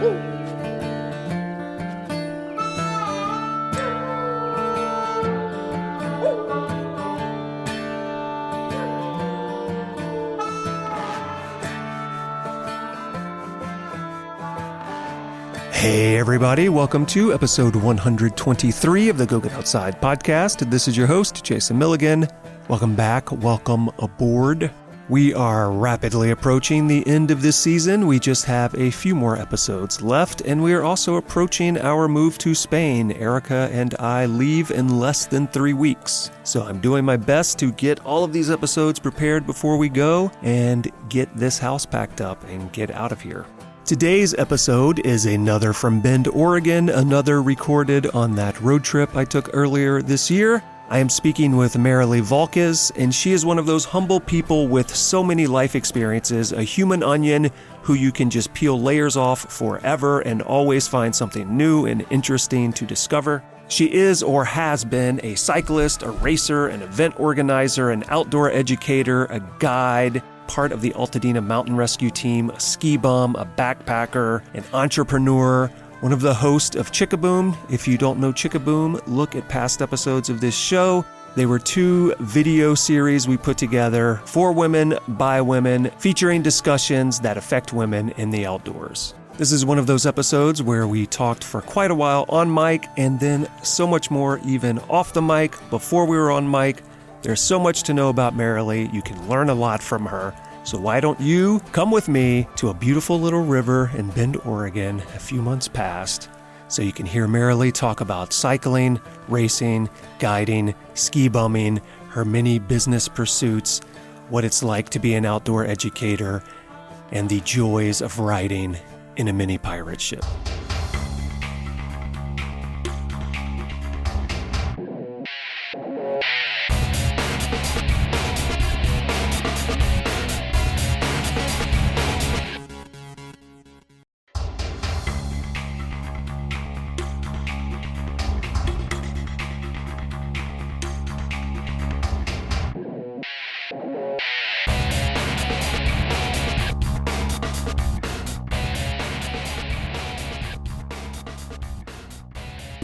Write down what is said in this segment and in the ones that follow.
Hey everybody, welcome to episode 123 of the Go Get Outside podcast. This is your host, Jason Milligan. Welcome back, welcome aboard. We are rapidly approaching the end of this season. We just have a few more episodes left, and we are also approaching our move to Spain. Erica and I leave in less than 3 weeks. So I'm doing my best to get all of these episodes prepared before we go and get this house packed up and get out of here. Today's episode is another from Bend, Oregon, another recorded on that road trip I took earlier this year. I am speaking with Marilee Valkass, and she is one of those humble people with so many life experiences, a human onion who you can just peel layers off forever and always find something new and interesting to discover. She is or has been a cyclist, a racer, an event organizer, an outdoor educator, a guide, part of the Altadena Mountain Rescue Team, a ski bum, a backpacker, an entrepreneur, one of the hosts of Chickaboom. If you don't know Chickaboom, look at past episodes of this show. They were 2 video series we put together for women, by women, featuring discussions that affect women in the outdoors. This is one of those episodes where we talked for quite a while on mic and then so much more even off the mic before we were on mic. There's so much to know about Marilee. You can learn a lot from her. So why don't you come with me to a beautiful little river in Bend, Oregon, a few months past, so you can hear Marilee talk about cycling, racing, guiding, ski bumming, her many business pursuits, what it's like to be an outdoor educator, and the joys of riding in a mini pirate ship.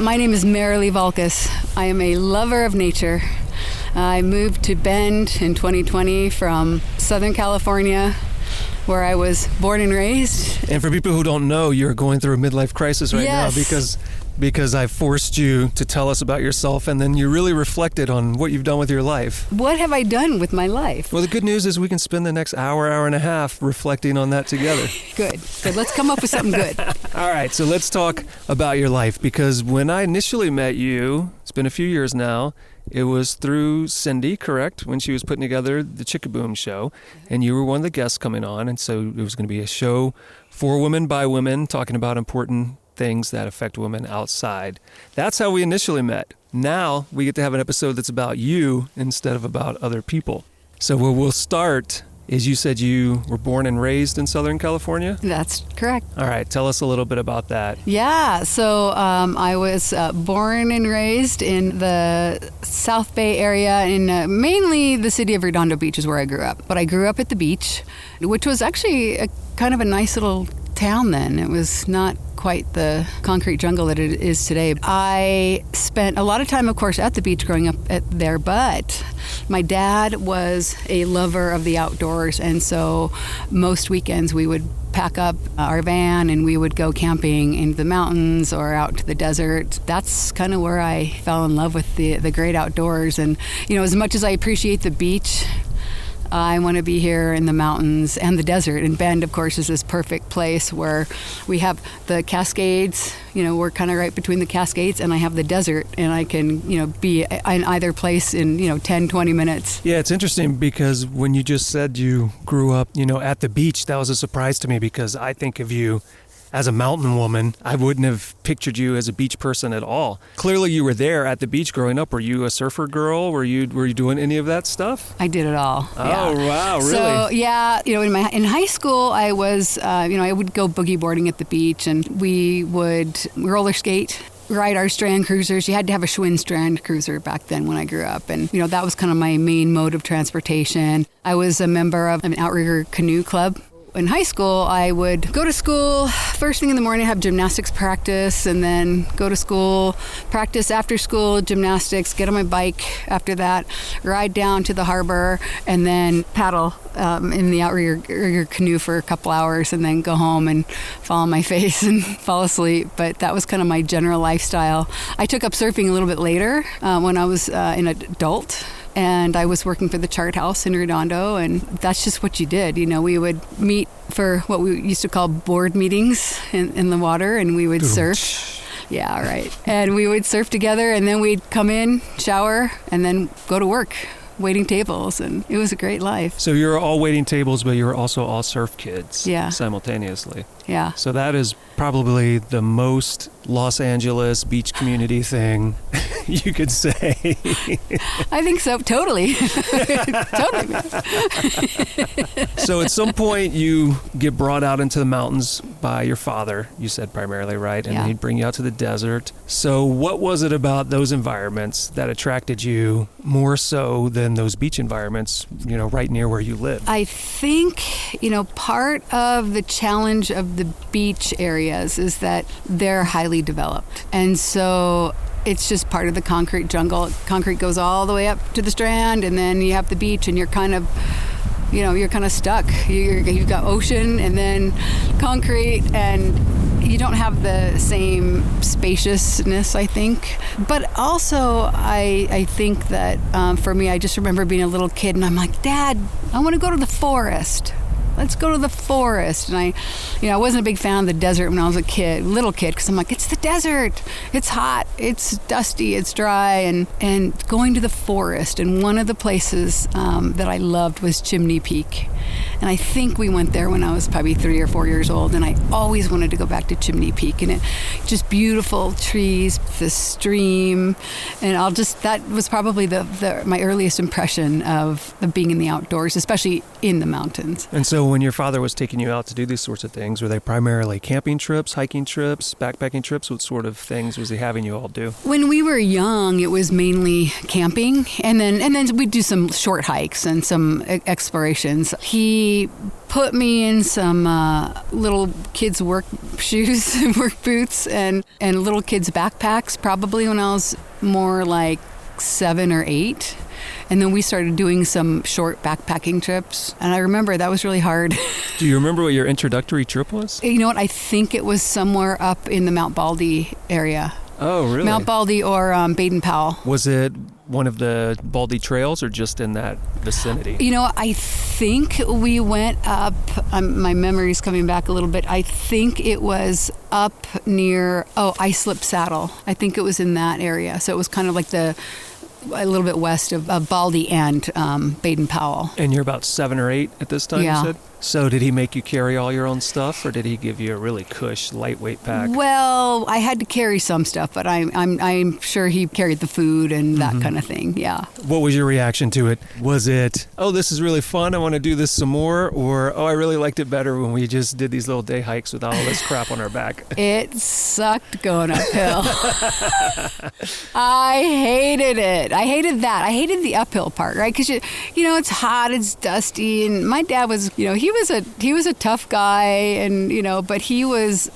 My name is Marilee Valkass. I am a lover of nature. I moved to Bend in 2020 from Southern California, where I was born and raised. And for people who don't know, you're going through a midlife crisis right now because I forced you to tell us about yourself, and then you really reflected on what you've done with your life. What have I done with my life? Well, the good news is we can spend the next hour and a half reflecting on that together. Good. Let's come up with something good. All right, so let's talk about your life, because when I initially met you, it's been a few years now, it was through Cindy, correct? When she was putting together the Chickaboom show, and you were one of the guests coming on, and so it was going to be a show for women, by women, talking about important things that affect women outside. That's how we initially met. Now we get to have an episode that's about you instead of about other people. So where we'll start is, you said you were born and raised in Southern California? That's correct. All right, tell us a little bit about that. Yeah, so I was born and raised in the South Bay area, in mainly the city of Redondo Beach is where I grew up. But I grew up at the beach, which was actually kind of a nice little town then. It was not quite the concrete jungle that it is today. I spent a lot of time, of course, at the beach growing up there, but my dad was a lover of the outdoors, and so most weekends we would pack up our van and we would go camping in the mountains or out to the desert. That's kind of where I fell in love with the great outdoors. And, you know, as much as I appreciate the beach, I want to be here in the mountains and the desert. And Bend, of course, is this perfect place where we have the Cascades. You know, we're kind of right between the Cascades, and I have the desert, and I can, you know, be in either place in, 10, 20 minutes. Yeah, it's interesting because when you just said you grew up, at the beach, that was a surprise to me, because I think of you as a mountain woman. I wouldn't have pictured you as a beach person at all. Clearly you were there at the beach growing up. Were you a surfer girl? Were you doing any of that stuff? I did it all. Oh, yeah. Wow, really? So, yeah, in high school, I was, I would go boogie boarding at the beach, and we would roller skate, ride our Strand cruisers. You had to have a Schwinn Strand cruiser back then when I grew up. And, that was kind of my main mode of transportation. I was a member of an outrigger canoe club in high school, I would go to school first thing in the morning, have gymnastics practice, and then go to school, practice after school, gymnastics, get on my bike after that, ride down to the harbor, and then paddle in the outrigger canoe for a couple hours, and then go home and fall on my face and fall asleep. But that was kind of my general lifestyle. I took up surfing a little bit later when I was an adult. And I was working for the Chart House in Redondo, and that's just what you did. You know, we would meet for what we used to call board meetings in the water, and we would surf. Yeah, right. And we would surf together, and then we'd come in, shower, and then go to work, waiting tables, and it was a great life. So you're all waiting tables, but you're also all surf kids simultaneously. Yeah. So that is probably the most Los Angeles beach community thing you could say. I think so. Totally. Totally. So at some point you get brought out into the mountains by your father, you said primarily, right? And he'd bring you out to the desert. So what was it about those environments that attracted you more so than those beach environments, you know, right near where you live? I think, you know, part of the challenge of the beach areas is that they're highly developed. And so it's just part of the concrete jungle. Concrete goes all the way up to the strand, and then you have the beach, and you're kind of, you know, you're kind of stuck. You've got ocean and then concrete, and you don't have the same spaciousness, I think. But also, I think that for me, I just remember being a little kid, and I'm like, Dad, I want to go to the forest. Let's go to the forest. And I wasn't a big fan of the desert when I was a kid, little kid, because I'm like, it's the desert. It's hot. It's dusty. It's dry. And going to the forest. And one of the places that I loved was Chimney Peak. And I think we went there when I was probably 3 or 4 years old. And I always wanted to go back to Chimney Peak. And it just beautiful trees, the stream. And that was probably my earliest impression of being in the outdoors, especially in the mountains. And so when your father was taking you out to do these sorts of things, were they primarily camping trips, hiking trips, backpacking trips? What sort of things was he having you all do? When we were young, it was mainly camping, and then we'd do some short hikes and some explorations. He put me in some little kids' work shoes and work boots and little kids' backpacks, probably when I was more like 7 or 8. And then we started doing some short backpacking trips. And I remember that was really hard. Do you remember what your introductory trip was? You know what? I think it was somewhere up in the Mount Baldy area. Oh, really? Mount Baldy or Baden-Powell. Was it one of the Baldy trails or just in that vicinity? You know, I think we went up, my memory's coming back a little bit. I think it was up near, Islip Saddle. I think it was in that area. So it was kind of like a little bit west of Baldy and Baden-Powell. And you're about 7 or 8 at this time, you said? So did he make you carry all your own stuff, or did he give you a really cush, lightweight pack? Well, I had to carry some stuff, but I'm sure he carried the food and that kind of thing, yeah. What was your reaction to it? Was it, oh, this is really fun, I want to do this some more, or, oh, I really liked it better when we just did these little day hikes without all this crap on our back? It sucked going uphill. I hated it. I hated that. I hated the uphill part, right? Because, you know, it's hot, it's dusty, and my dad was, you know, he was a tough guy, and, you know, but he was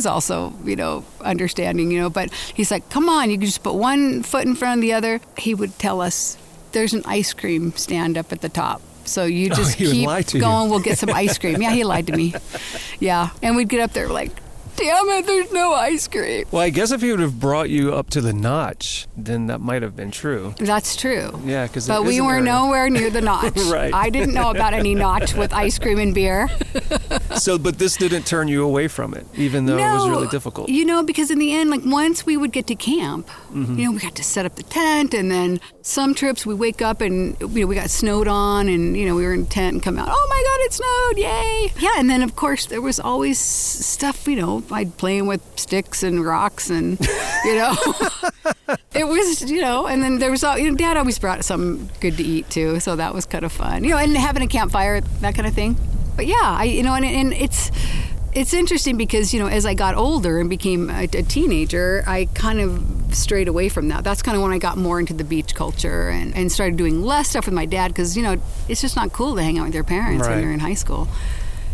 also, you know, understanding, you know, but he's like, come on, you can just put one foot in front of the other. He would tell us, there's an ice cream stand up at the top. So you just keep going, we'll get some ice cream. Yeah, he lied to me. Yeah. And we'd get up there like, damn it, there's no ice cream. Well, I guess if he would have brought you up to the notch, then that might have been true. That's true. Yeah, because but we were nowhere near the notch. Right. I didn't know about any notch with ice cream and beer. But this didn't turn you away from it, even though it was really difficult. You know, because in the end, like once we would get to camp, you know, we got to set up the tent, and then some trips we wake up and, you know, we got snowed on, and, you know, we were in a tent and come out, oh my God, it snowed, yay. Yeah, and then of course there was always stuff, you know, I'd playing with sticks and rocks and, you know, it was, you know, and then there was, you know, Dad always brought something good to eat too, so that was kind of fun, you know, and having a campfire, that kind of thing. But yeah, you know, and it's interesting because, you know, as I got older and became a teenager, I kind of strayed away from that. That's kind of when I got more into the beach culture and started doing less stuff with my dad because, you know, it's just not cool to hang out with your parents when you're in high school.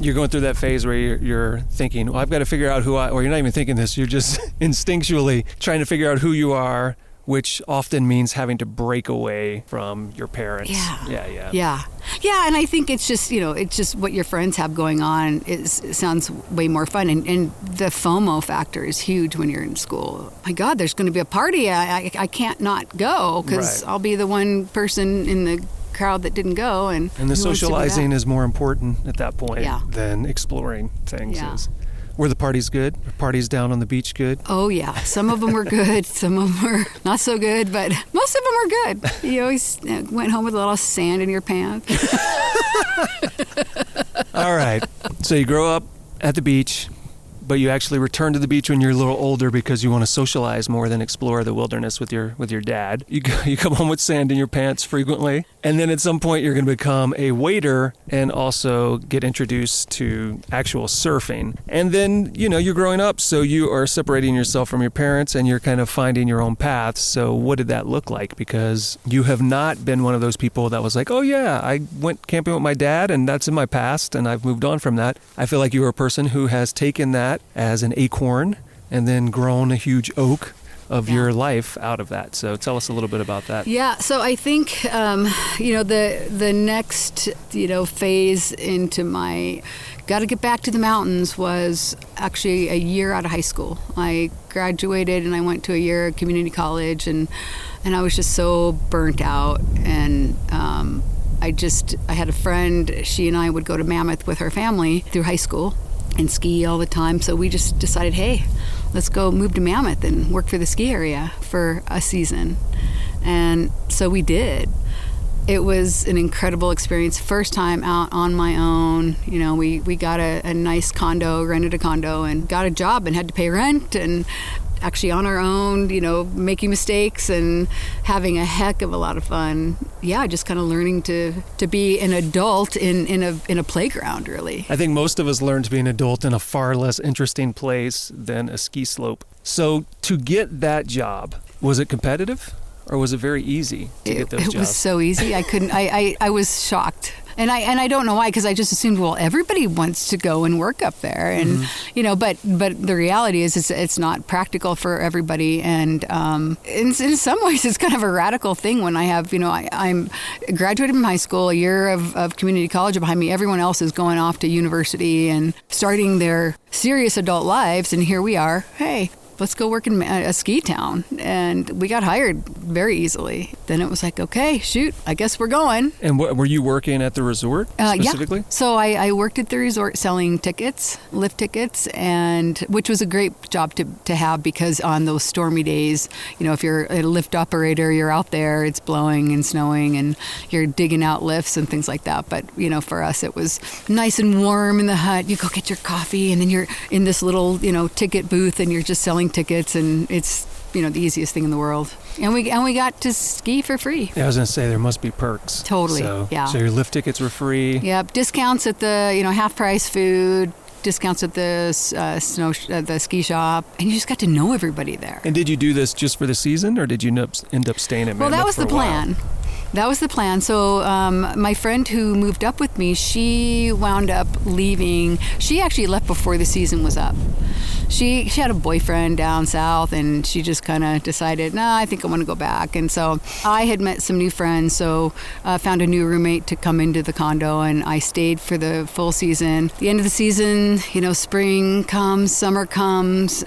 You're going through that phase where you're thinking, well, I've got to figure out or you're not even thinking this, you're just instinctually trying to figure out who you are, which often means having to break away from your parents. Yeah, and I think it's just, it's just what your friends have going on. It sounds way more fun. And the FOMO factor is huge when you're in school. My God, there's going to be a party. I can't not go because I'll be the one person in the crowd that didn't go. And the socializing is more important at that point than exploring things. Yeah. Were the parties good? Were parties down on the beach good? Oh, yeah. Some of them were good. Some of them were not so good, but most of them were good. You always went home with a little sand in your pants. All right. So you grow up at the beach, but you actually return to the beach when you're a little older because you want to socialize more than explore the wilderness with your dad. You come home with sand in your pants frequently, and then at some point you're going to become a waiter and also get introduced to actual surfing. And then, you're growing up, so you are separating yourself from your parents and you're kind of finding your own path. So what did that look like? Because you have not been one of those people that was like, oh yeah, I went camping with my dad and that's in my past and I've moved on from that. I feel like you are a person who has taken that as an acorn and then grown a huge oak of your life out of that. So tell us a little bit about that. Yeah, so I think, the next, phase into my got to get back to the mountains was actually a year out of high school. I graduated and I went to a year of community college and I was just so burnt out. And I had a friend, she and I would go to Mammoth with her family through high school and ski all the time. So we just decided, hey, let's go move to Mammoth and work for the ski area for a season. And so we did. It was an incredible experience. First time out on my own. We got a nice condo, rented a condo, and got a job and had to pay rent and actually on our own, making mistakes and having a heck of a lot of fun. Yeah, just kind of learning to be an adult in a playground, really. I think most of us learn to be an adult in a far less interesting place than a ski slope. So to get that job, was it competitive or was it very easy to get those jobs? It was so easy. I was shocked. And I don't know why, because I just assumed, well, everybody wants to go and work up there, and but the reality is it's not practical for everybody, and in some ways it's kind of a radical thing. When I have I'm graduated from high school, a year of community college behind me, everyone else is going off to university and starting their serious adult lives, and here we are. Hey, let's go work in a ski town. And we got hired very easily. Then it was like, okay, shoot, I guess we're going. And were you working at the resort specifically? Yeah. So I worked at the resort selling tickets, lift tickets, and which was a great job to have, because on those stormy days, if you're a lift operator, you're out there, it's blowing and snowing, and you're digging out lifts and things like that. But, for us, it was nice and warm in the hut. You go get your coffee, and then you're in this little, ticket booth, and you're just selling tickets, and it's the easiest thing in the world. And we got to ski for free. Yeah, I was going to say there must be perks. Totally. So yeah. your lift tickets were free. Yep, discounts at the half price food, discounts at the the ski shop, and you just got to know everybody there. And did you do this just for the season, or did you end up staying at Mammoth? Well, that was for the plan. That was the plan. So my friend who moved up with me, she wound up leaving. She actually left before the season was up. She had a boyfriend down south, and she just kind of decided, I think I want to go back. And so I had met some new friends, so found a new roommate to come into the condo, and I stayed for the full season. At the end of the season, spring comes, summer comes,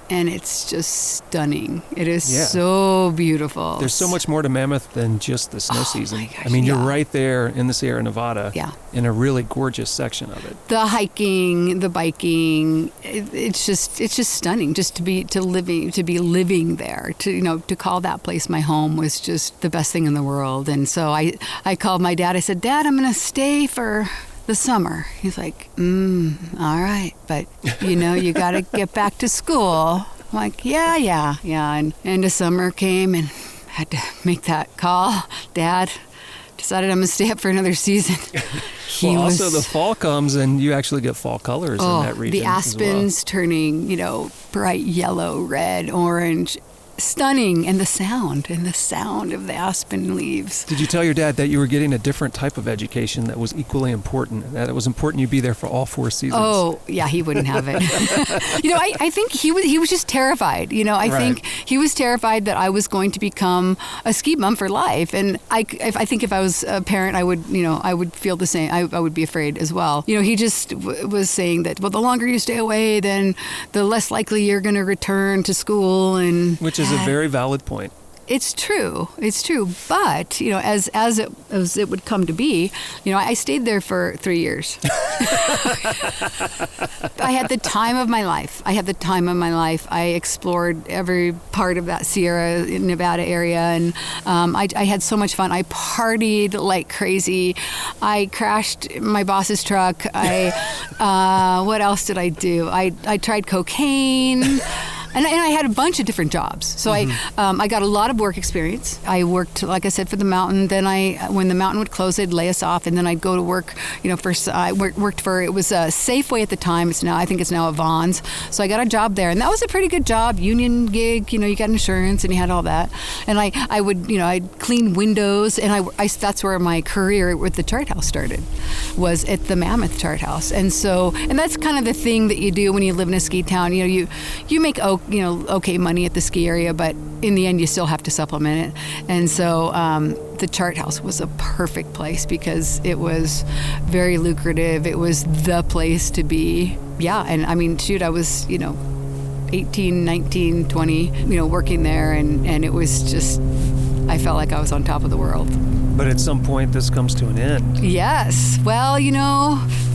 and it's just stunning. It is so beautiful. There's so much more to Mammoth than just the snow season. My gosh, I mean, you're right there in the Sierra Nevada in a really gorgeous section of it. The hiking, the biking, it's just stunning. Just to be living there, to call that place my home was just the best thing in the world. And so I called my dad. I said, Dad, I'm going to stay for the summer. He's like, all right, but you got to get back to school. I'm like, yeah. And the summer came and had to make that call. Dad decided I'm going to stay up for another season. Also the fall comes and you actually get fall colors in that region. The aspens turning, bright yellow, red, orange. stunning. And the sound of the aspen leaves. Did you tell your dad that you were getting a different type of education that was equally important, that it was important you be there for all 4 seasons? Oh, yeah, he wouldn't have it. I think he was just terrified. I think he was terrified that I was going to become a ski bum for life. And I think if I was a parent, I would feel the same. I would be afraid as well. He just was saying that, well, the longer you stay away, then the less likely you're going to return to school. Which is a very valid point. It's true. But, as it would come to be, I stayed there for 3 years. I had the time of my life. I explored every part of that Sierra Nevada area, and I had so much fun. I partied like crazy. I crashed my boss's truck. What else did I do? I tried cocaine. And I had a bunch of different jobs. So I got a lot of work experience. I worked, like I said, for the mountain. Then when the mountain would close, they'd lay us off, and then I'd go to work. First I worked for, it was a Safeway at the time. I think it's now a Vons. So I got a job there, and that was a pretty good job, union gig. You got insurance, and you had all that. And I'd clean windows, and that's where my career with the chart house started, was at the Mammoth chart house. And that's kind of the thing that you do when you live in a ski town. You make okay money at the ski area, but in the end you still have to supplement it. And so the chart house was a perfect place because it was very lucrative. It was the place to be. Yeah, and I mean, shoot, I was 18, 19, 20, working there, and it was just, I felt like I was on top of the world. But at some point this comes to an end. Yes. Well,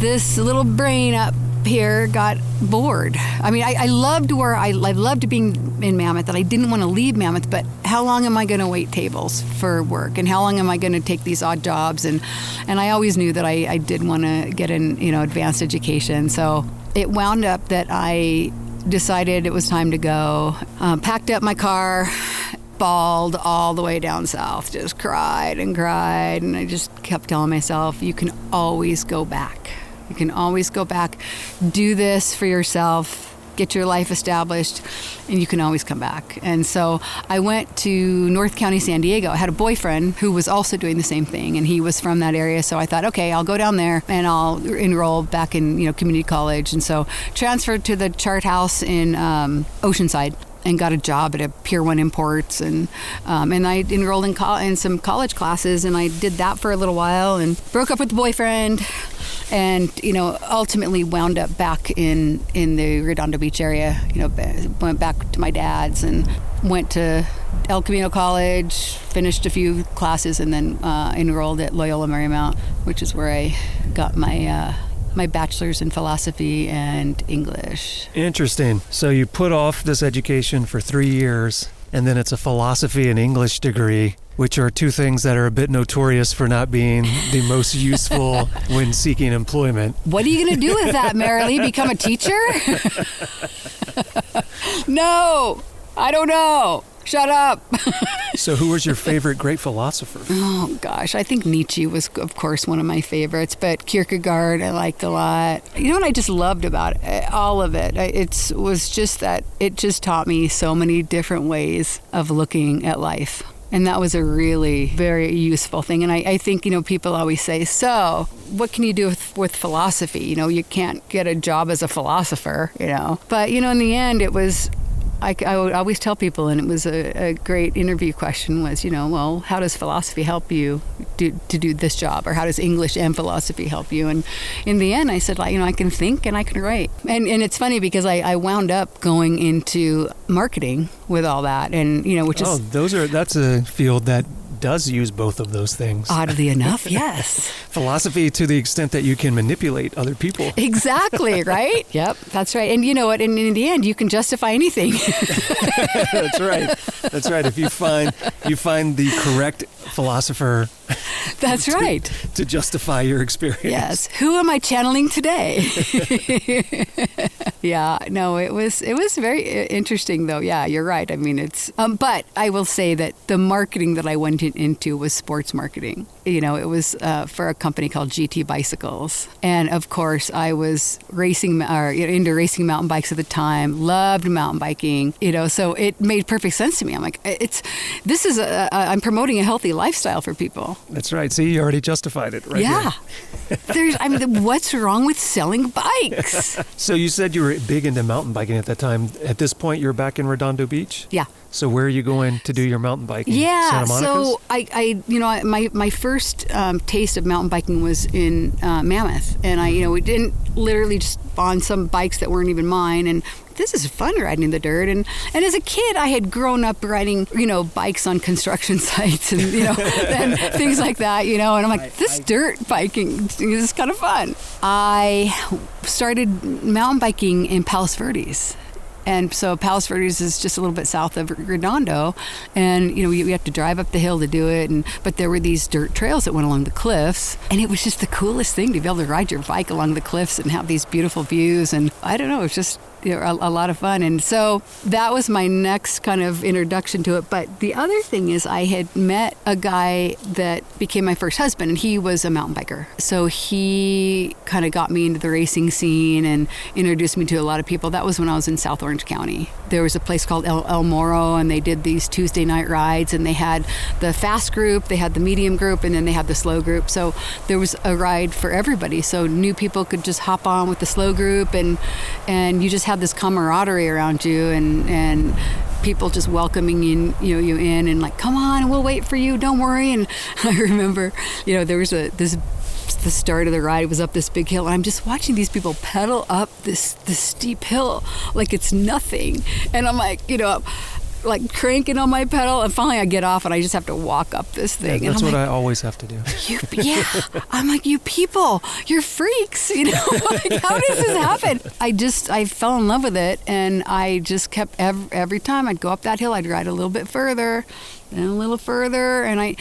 this little brain up here got bored. I mean, I loved being in Mammoth, and I didn't want to leave Mammoth, but how long am I going to wait tables for work, and how long am I going to take these odd jobs? And I always knew that I did want to get an advanced education. So it wound up that I decided it was time to go. Packed up my car, bawled all the way down south, just cried, and I just kept telling myself, you can always go back. You can always go back, do this for yourself, get your life established, and you can always come back. And so I went to North County, San Diego. I had a boyfriend who was also doing the same thing, and he was from that area. So I thought, okay, I'll go down there and I'll enroll back in community college. And so transferred to the chart house in Oceanside, and got a job at a Pier 1 Imports, and I enrolled in some college classes, and I did that for a little while, and broke up with the boyfriend, and ultimately wound up back in the Redondo Beach area. Went back to my dad's and went to El Camino College, finished a few classes, and then enrolled at Loyola Marymount, which is where I got my bachelor's in philosophy and English. Interesting. So you put off this education for 3 years, and then it's a philosophy and English degree, which are two things that are a bit notorious for not being the most useful when seeking employment. What are you going to do with that, Marilee? Become a teacher? No, I don't know. Shut up. So who was your favorite great philosopher? Oh, gosh. I think Nietzsche was, of course, one of my favorites, but Kierkegaard I liked a lot. You know what I just loved about it? All of it? It was just that it just taught me so many different ways of looking at life. And that was a really very useful thing. And I think, people always say, so what can you do with philosophy? You can't get a job as a philosopher, But, in the end, it was... I would always tell people, and it was a great interview question was, well, how does philosophy help you to do this job? Or how does English and philosophy help you? And in the end, I said, I can think and I can write. And it's funny because I wound up going into marketing with all that. And, which is... that's a field that does use both of those things. Oddly enough, yes. Philosophy to the extent that you can manipulate other people. Exactly, right? Yep, that's right. And you know what? And in the end, you can justify anything. That's right. If you find the correct philosopher. That's right. To justify your experience. Yes. Who am I channeling today? Yeah. No, it was very interesting, though. Yeah, you're right. I mean, it's. But I will say that the marketing that I went into was sports marketing. It was for a company called GT Bicycles, and of course, I was into racing mountain bikes at the time. Loved mountain biking. So it made perfect sense to me. I'm like, I'm promoting a healthy lifestyle for people. That's right. See, you already justified it, right? Yeah. What's wrong with selling bikes? So you said you were big into mountain biking at that time. At this point, you're back in Redondo Beach? Yeah. So where are you going to do your mountain biking? Yeah. Santa Monica's? So my first taste of mountain biking was in Mammoth, and we didn't literally just on some bikes that weren't even mine, and this is fun riding in the dirt. And as a kid, I had grown up riding, bikes on construction sites and, and things like that, and I'm like, this dirt biking is kind of fun. I started mountain biking in Palos Verdes. And so Palos Verdes is just a little bit south of Redondo, and we have to drive up the hill to do it. But there were these dirt trails that went along the cliffs, and it was just the coolest thing to be able to ride your bike along the cliffs and have these beautiful views. And I don't know, it was just a lot of fun. And so that was my next kind of introduction to it. But the other thing is I had met a guy that became my first husband, and he was a mountain biker. So he kind of got me into the racing scene and introduced me to a lot of people. That was when I was in South Orange County. There was a place called El Moro, and they did these Tuesday night rides, and they had the fast group, they had the medium group, and then they had the slow group. So there was a ride for everybody. So new people could just hop on with the slow group, and you just had this camaraderie around you, and people just welcoming you in and like, come on, we'll wait for you, don't worry. And I remember, there was the start of the ride was up this big hill, and I'm just watching these people pedal up this steep hill like it's nothing, and I'm like, like cranking on my pedal, and finally I get off and I just have to walk up this thing. Yeah, that's what I always have to do. I'm like, you people, you're freaks, like, how does this happen? I fell in love with it, and I just kept, every time I'd go up that hill, I'd ride a little bit further and a little further, and I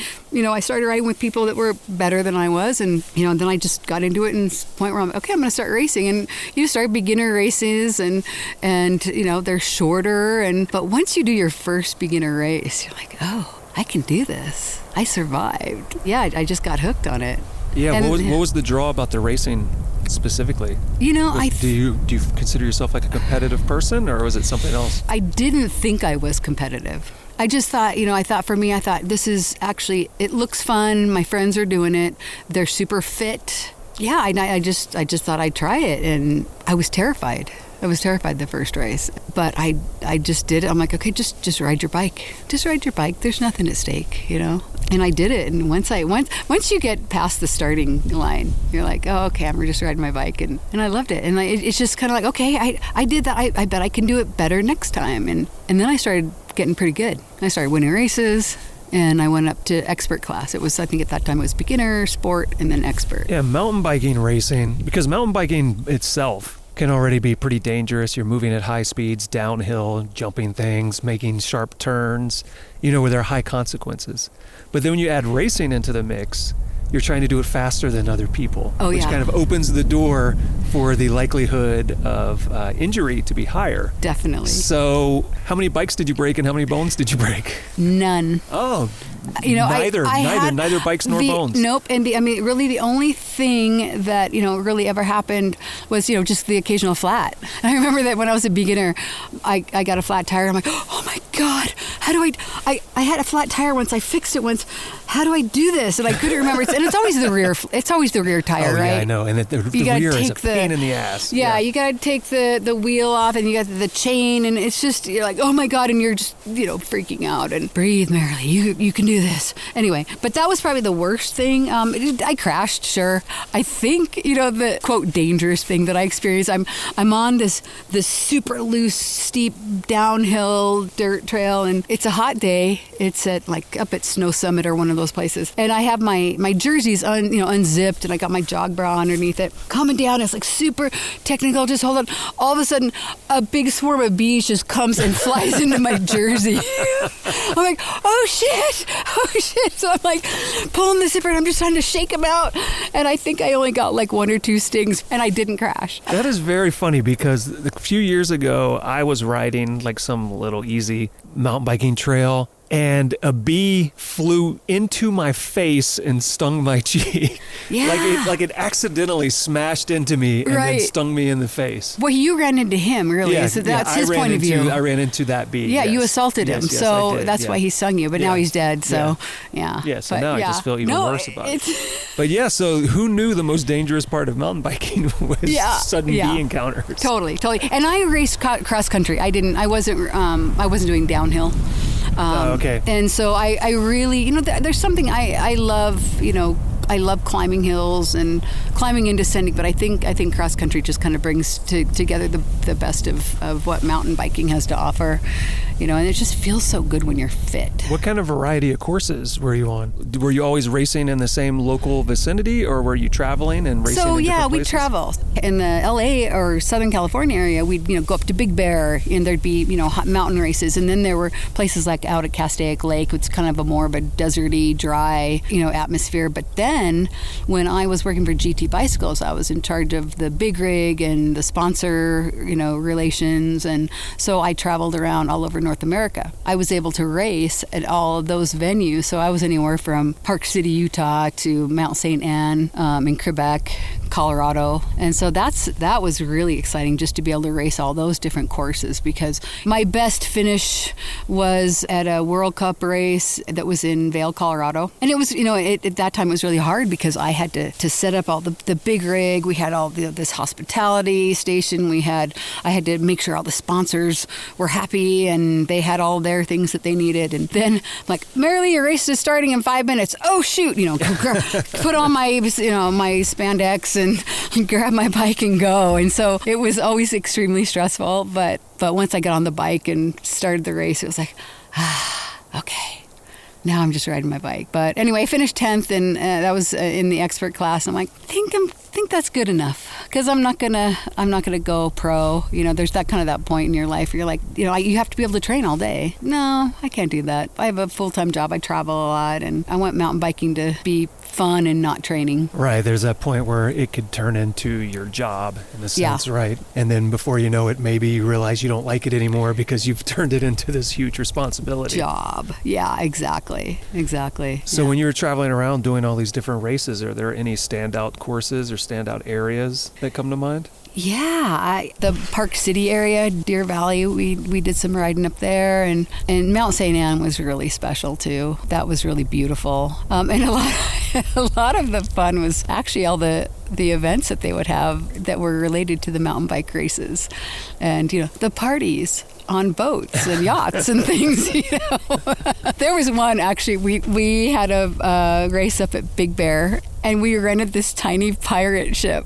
started riding with people that were better than I was, and then I just got into it, and to the point where I'm okay, I'm going to start racing, and you start beginner races, and they're shorter, but once you do your first beginner race, you're like, oh, I can do this. I survived. Yeah, I just got hooked on it. Yeah, and what was the draw about the racing specifically? Do you consider yourself like a competitive person, or was it something else? I didn't think I was competitive. I just thought, I thought this is actually, it looks fun. My friends are doing it. They're super fit. Yeah, I just thought I'd try it, and I was terrified. I was terrified the first race, but I just did it. I'm like, okay, just ride your bike. Just ride your bike. There's nothing at stake, And I did it. And once you get past the starting line, you're like, oh, okay, I'm just riding my bike, and I loved it. And it's just kind of like, okay, I did that. I bet I can do it better next time. And then I started getting pretty good. I started winning races, and I went up to expert class. It was, I think at that time, it was beginner, sport, and then expert. Yeah, mountain biking racing, because mountain biking itself can already be pretty dangerous. You're moving at high speeds, downhill, jumping things, making sharp turns, where there are high consequences. But then when you add racing into the mix, you're trying to do it faster than other people, which kind of opens the door for the likelihood of injury to be higher. Definitely. So how many bikes did you break, and how many bones did you break? None. Oh, neither bikes nor bones. Nope. And really the only thing that, really ever happened was, just the occasional flat. And I remember that when I was a beginner, I got a flat tire. I'm like, oh my God, how do I had a flat tire once, I fixed it once. How do I do this? And I couldn't remember. And it's always the rear tire, right? Yeah, I know. And the rear is a pain in the ass. Yeah, you got to take the wheel off, and you got the chain, and it's just, you're like, oh my God, and you're just, freaking out. And breathe, Marilee, you can do this. Anyway, but that was probably the worst thing. I crashed, sure. I think, the quote dangerous thing that I experienced, I'm on this super loose, steep downhill dirt trail, and it's a hot day. It's at like up at Snow Summit or one of those places. And I have my jerseys unzipped, and I got my jog bra underneath it. Coming down, it's like super technical. Just hold on. All of a sudden, a big swarm of bees just comes and flies into my jersey. I'm like, oh shit. So I'm like pulling the zipper, and I'm just trying to shake them out. And I think I only got like 1 or 2 stings, and I didn't crash. That is very funny because a few years ago, I was riding like some little easy mountain biking trail, and a bee flew into my face and stung my cheek. Yeah. Like it accidentally smashed into me and then stung me in the face. Well, you ran into him, really. Yeah, So that's his point of view. I ran into that bee. Yeah, yes. you assaulted him. Yes, so I did, that's why he stung you. But now he's dead. So, yeah. Yeah, so now I just feel even worse about it. But yeah, so who knew the most dangerous part of mountain biking was sudden bee encounters? Totally. And I raced cross country. I wasn't doing downhill. Okay. And so I really, there's something I love, I love climbing hills and climbing and descending, but I think cross country just kind of brings together the best of what mountain biking has to offer, and it just feels so good when you're fit. What kind of variety of courses were you on? Were you always racing in the same local vicinity, or were you traveling and racing in different places? We travel. In the LA or Southern California area, we'd go up to Big Bear, and there'd be hot mountain races, and then there were places like out at Castaic Lake. It's kind of a more of a deserty, dry, atmosphere. But then when I was working for GT Bicycles, I was in charge of the big rig and the sponsor, relations, and so I traveled around all over North America. I was able to race at all of those venues, so I was anywhere from Park City, Utah to Mount St. Anne in Quebec, Colorado. And so that was really exciting just to be able to race all those different courses, because my best finish was at a World Cup race that was in Vail, Colorado. And it was, at that time it was really hard because I had to set up all the big rig. We had all this hospitality station. I had to make sure all the sponsors were happy and they had all their things that they needed. And then like, Marilee, your race is starting in 5 minutes. Oh shoot, put on my spandex and grab my bike and go. And so it was always extremely stressful. But once I got on the bike and started the race, it was like, okay. Now I'm just riding my bike. But anyway, I finished 10th, and that was in the expert class. I'm like, I think that's good enough, because I'm not gonna go pro. There's that point in your life where you're like, you have to be able to train all day. No, I can't do that. I have a full-time job. I travel a lot, and I want mountain biking to be fun and not training. Right. There's that point where it could turn into your job in a sense, right? And then before you know it, maybe you realize you don't like it anymore because you've turned it into this huge responsibility. Job. Yeah, exactly. So when you were traveling around doing all these different races, are there any standout courses or standout areas that come to mind? Yeah, the Park City area, Deer Valley, we did some riding up there, and Mount St. Anne was really special too. That was really beautiful, and a lot of the fun was actually all the events that they would have that were related to the mountain bike races, and the parties on boats and yachts and things. There was one actually. We had a race up at Big Bear, and we rented this tiny pirate ship.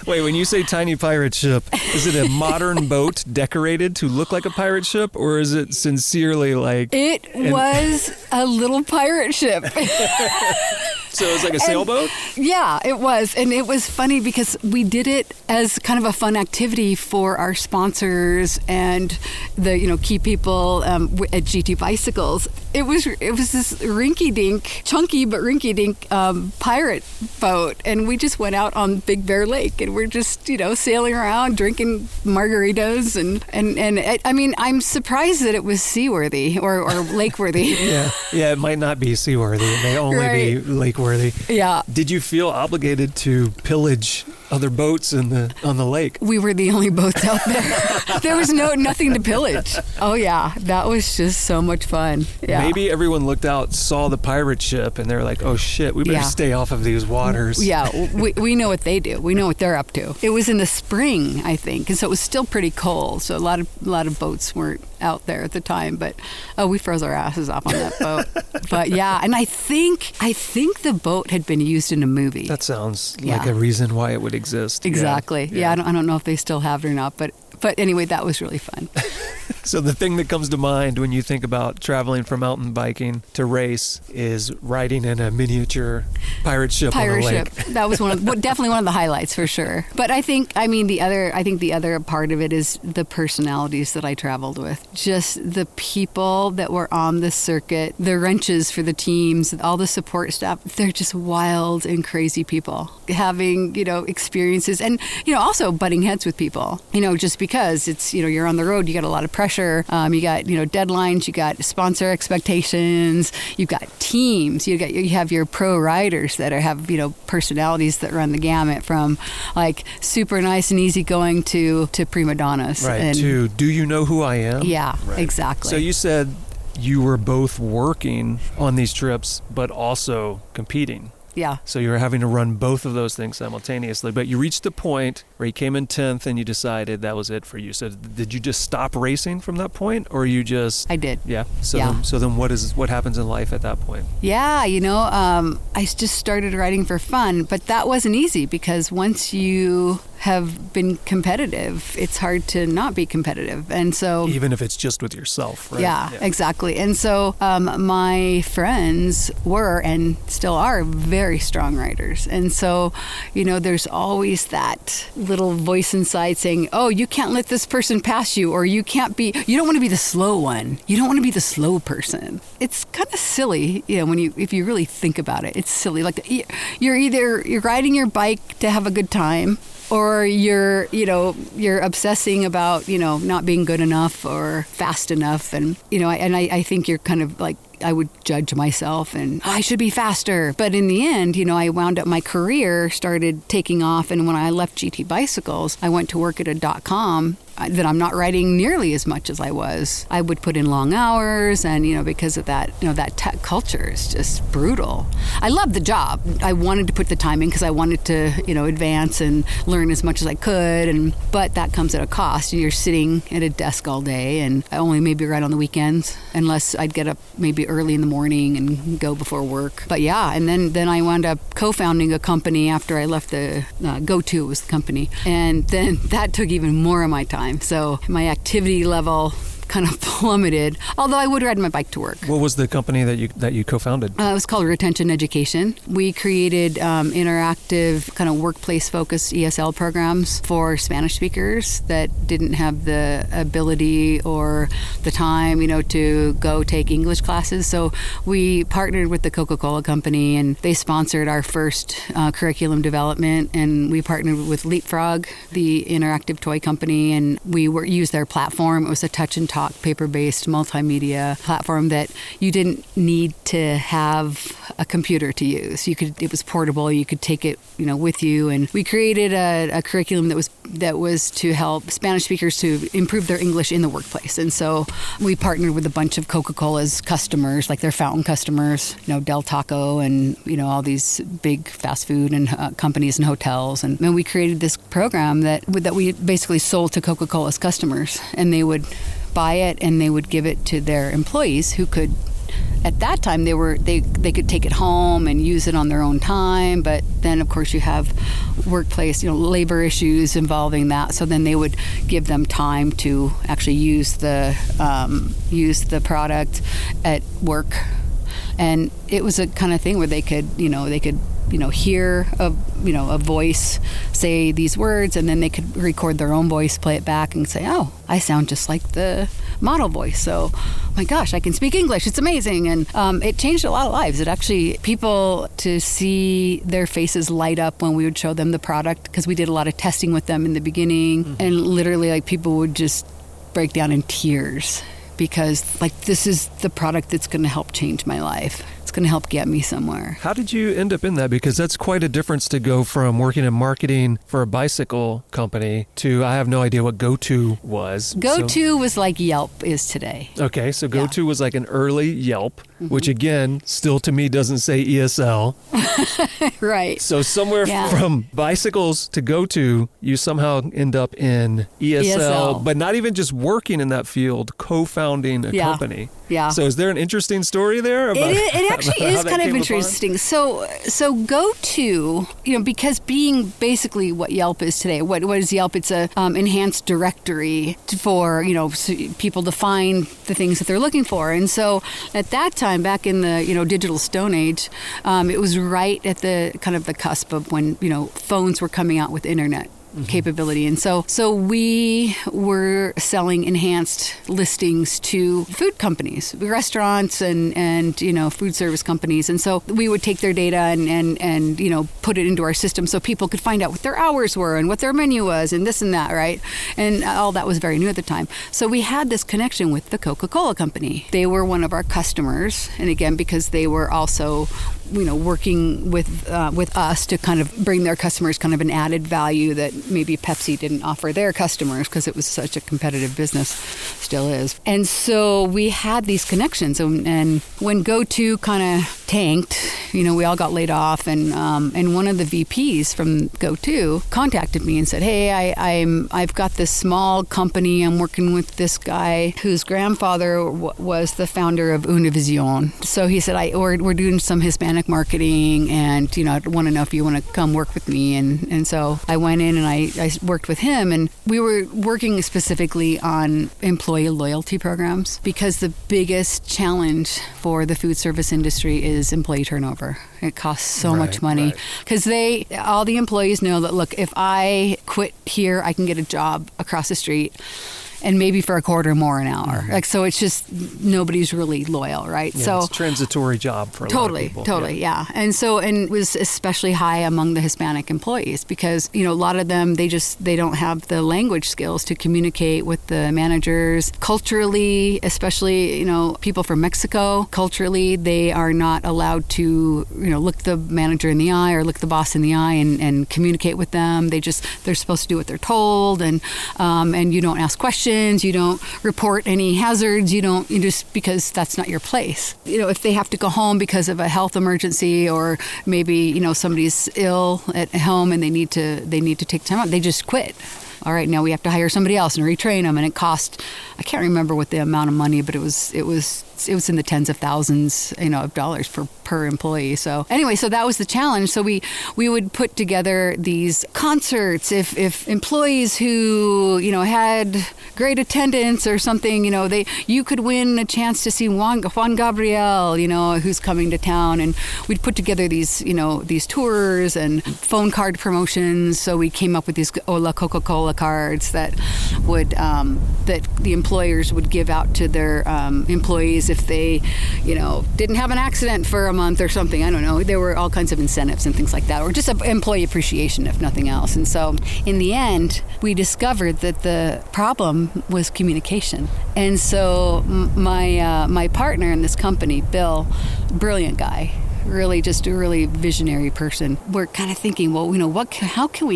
Wait, when you say tiny pirate ship, is it a modern boat decorated to look like a pirate ship, or is it sincerely like... It was a little pirate ship. So it was like a sailboat? Yeah, it was. And it was funny because we did it as kind of a fun activity for our sponsors and the key people at GT Bicycles. It was this rinky-dink, chunky but rinky-dink pirate boat, and we just went out on Big Bear Lake, and we're just sailing around drinking margaritas, and I mean, I'm surprised that it was seaworthy or lakeworthy. Yeah, it might not be seaworthy. It may only be lakeworthy. Yeah. Did you feel obligated to pillage other boats on the lake? We were the only boats out there. There was nothing to pillage. Oh yeah, that was just so much fun. Yeah. Maybe everyone looked out, saw the pirate ship, and they're like, "Oh shit, we better stay off of these waters." Yeah, we know what they do. We know what they're up to. It was in the spring, I think, and so it was still pretty cold. So a lot of boats weren't out there at the time, but we froze our asses off on that boat. But yeah, and I think the boat had been used in a movie. That sounds like a reason why it would exist. Exactly. Yeah, I don't know if they still have it or not, but anyway, that was really fun. So the thing that comes to mind when you think about traveling from mountain biking to race is riding in a miniature pirate ship on a lake. That was definitely one of the highlights for sure. But I think the other part of it is the personalities that I traveled with. Just the people that were on the circuit, the wrenches for the teams, all the support staff. They're just wild and crazy people having, experiences and, also butting heads with people, just because it's, you're on the road, you got a lot of pressure. You got, deadlines, you got sponsor expectations, you've got teams, you have your pro riders that have, personalities that run the gamut from like super nice and easygoing to prima donnas. Right. And, to do you know who I am? Yeah, right. Exactly. So you said you were both working on these trips, but also competing. Yeah. So you were having to run both of those things simultaneously. But you reached a point where you came in 10th and you decided that was it for you. So did you just stop racing from that point, or you just... I did. Yeah. So yeah. Then what happens in life at that point? Yeah, I just started riding for fun, but that wasn't easy because once you have been competitive, it's hard to not be competitive. And so... Even if it's just with yourself, right? Yeah. Exactly. And so my friends were and still are very strong riders. And so, there's always that little voice inside saying, oh, you can't let this person pass you, or you don't want to be the slow one. You don't want to be the slow person. It's kind of silly, if you really think about it. It's silly. Like you're riding your bike to have a good time, or you're obsessing about, not being good enough or fast enough. And, I think you're kind of like, I would judge myself and I should be faster. But in the end, I wound up, my career started taking off. And when I left GT Bicycles, I went to work at a .com that I'm not riding nearly as much as I was. I would put in long hours and, because of that, that tech culture is just brutal. I loved the job. I wanted to put the time in because I wanted to, advance and learn as much as I could. But that comes at a cost. You're sitting at a desk all day, and I only maybe ride on the weekends unless I'd get up maybe early in the morning and go before work. But yeah, and then I wound up co-founding a company after I left the Go2 was the company. And then that took even more of my time. So my activity level kind of plummeted, although I would ride my bike to work. What was the company that you co-founded? It was called Retention Education. We created interactive kind of workplace-focused ESL programs for Spanish speakers that didn't have the ability or the time, to go take English classes. So we partnered with the Coca-Cola company, and they sponsored our first curriculum development. And we partnered with Leapfrog, the interactive toy company, and we used their platform. It was a touch and talk, paper-based multimedia platform that you didn't need to have a computer to use. It was portable. You could take it, with you. And we created a curriculum that was to help Spanish speakers to improve their English in the workplace. And so we partnered with a bunch of Coca-Cola's customers, like their fountain customers, Del Taco and, all these big fast food and companies and hotels. And we created this program that we basically sold to Coca-Cola's customers, and they would buy it and they would give it to their employees who could, at that time, they could take it home and use it on their own time. But then, of course, you have workplace, labor issues involving that. So then they would give them time to actually use the product at work. And it was a kind of thing where they could hear a voice say these words, and then they could record their own voice, play it back, and say, oh, I sound just like the model voice. So, my gosh, I can speak English. It's amazing. And it changed a lot of lives. It actually, people to see their faces light up when we would show them the product, because we did a lot of testing with them in the beginning. Mm-hmm. And literally, people would just break down in tears because, this is the product that's going to help change my life. It's going to help get me somewhere. How did you end up in that? Because that's quite a difference to go from working in marketing for a bicycle company to, I have no idea what Go2 was. Go2 was like Yelp is today. Okay, so Go2 was like an early Yelp. which again, still to me doesn't say ESL. Right. So somewhere from bicycles to go to, you somehow end up in ESL, but not even just working in that field, co-founding a company. Yeah. So is there an interesting story there? About it actually is kind of interesting. So go-to, because being basically what Yelp is today, what is Yelp? It's a enhanced directory for, people to find the things that they're looking for. And so at that time, back in the, digital Stone Age, it was right at the kind of the cusp of when, phones were coming out with internet capability. And so we were selling enhanced listings to food companies, restaurants and food service companies. And so we would take their data and put it into our system so people could find out what their hours were and what their menu was and this and that, right? And all that was very new at the time. So we had this connection with the Coca-Cola company. They were one of our customers. And again, because they were also working with us to kind of bring their customers kind of an added value that maybe Pepsi didn't offer their customers because it was such a competitive business, still is. And so we had these connections. And when GoTo kind of tanked, we all got laid off, and one of the VPs from GoTo contacted me and said, "Hey, I've got this small company. I'm working with this guy whose grandfather was the founder of Univision." So he said, we're doing some Hispanic marketing, and I want to know if you want to come work with me. And so I went in and I worked with him, and we were working specifically on employee loyalty programs, because the biggest challenge for the food service industry is employee turnover. It costs so much money because all the employees know that, look, if I quit here, I can get a job across the street, and maybe for a quarter more an hour. So it's just nobody's really loyal, right? Yeah, so it's a transitory job for a lot of people. Totally, yeah. And it was especially high among the Hispanic employees because, a lot of them, they don't have the language skills to communicate with the managers. Culturally, especially, people from Mexico, culturally, they are not allowed to, look the manager in the eye or look the boss in the eye and communicate with them. They're supposed to do what they're told, and you don't ask questions. You don't report any hazards. You just, because that's not your place. If they have to go home because of a health emergency, or maybe, somebody's ill at home and they need to take time out, they just quit. All right, now we have to hire somebody else and retrain them, and it cost, I can't remember what the amount of money, but it was in the tens of thousands, of dollars per employee. So anyway, so that was the challenge. So we would put together these concerts if employees who, had great attendance or something, you could win a chance to see Juan Gabriel, who's coming to town, and we'd put together these tours and phone card promotions. So we came up with these Hola Coca-Cola cards that would that the employers would give out to their employees if they, didn't have an accident for a month or something. I don't know. There were all kinds of incentives and things like that, or just employee appreciation, if nothing else. And so in the end, we discovered that the problem was communication. And so my partner in this company, Bill, brilliant guy, really just a really visionary person. We're kind of thinking, well, how can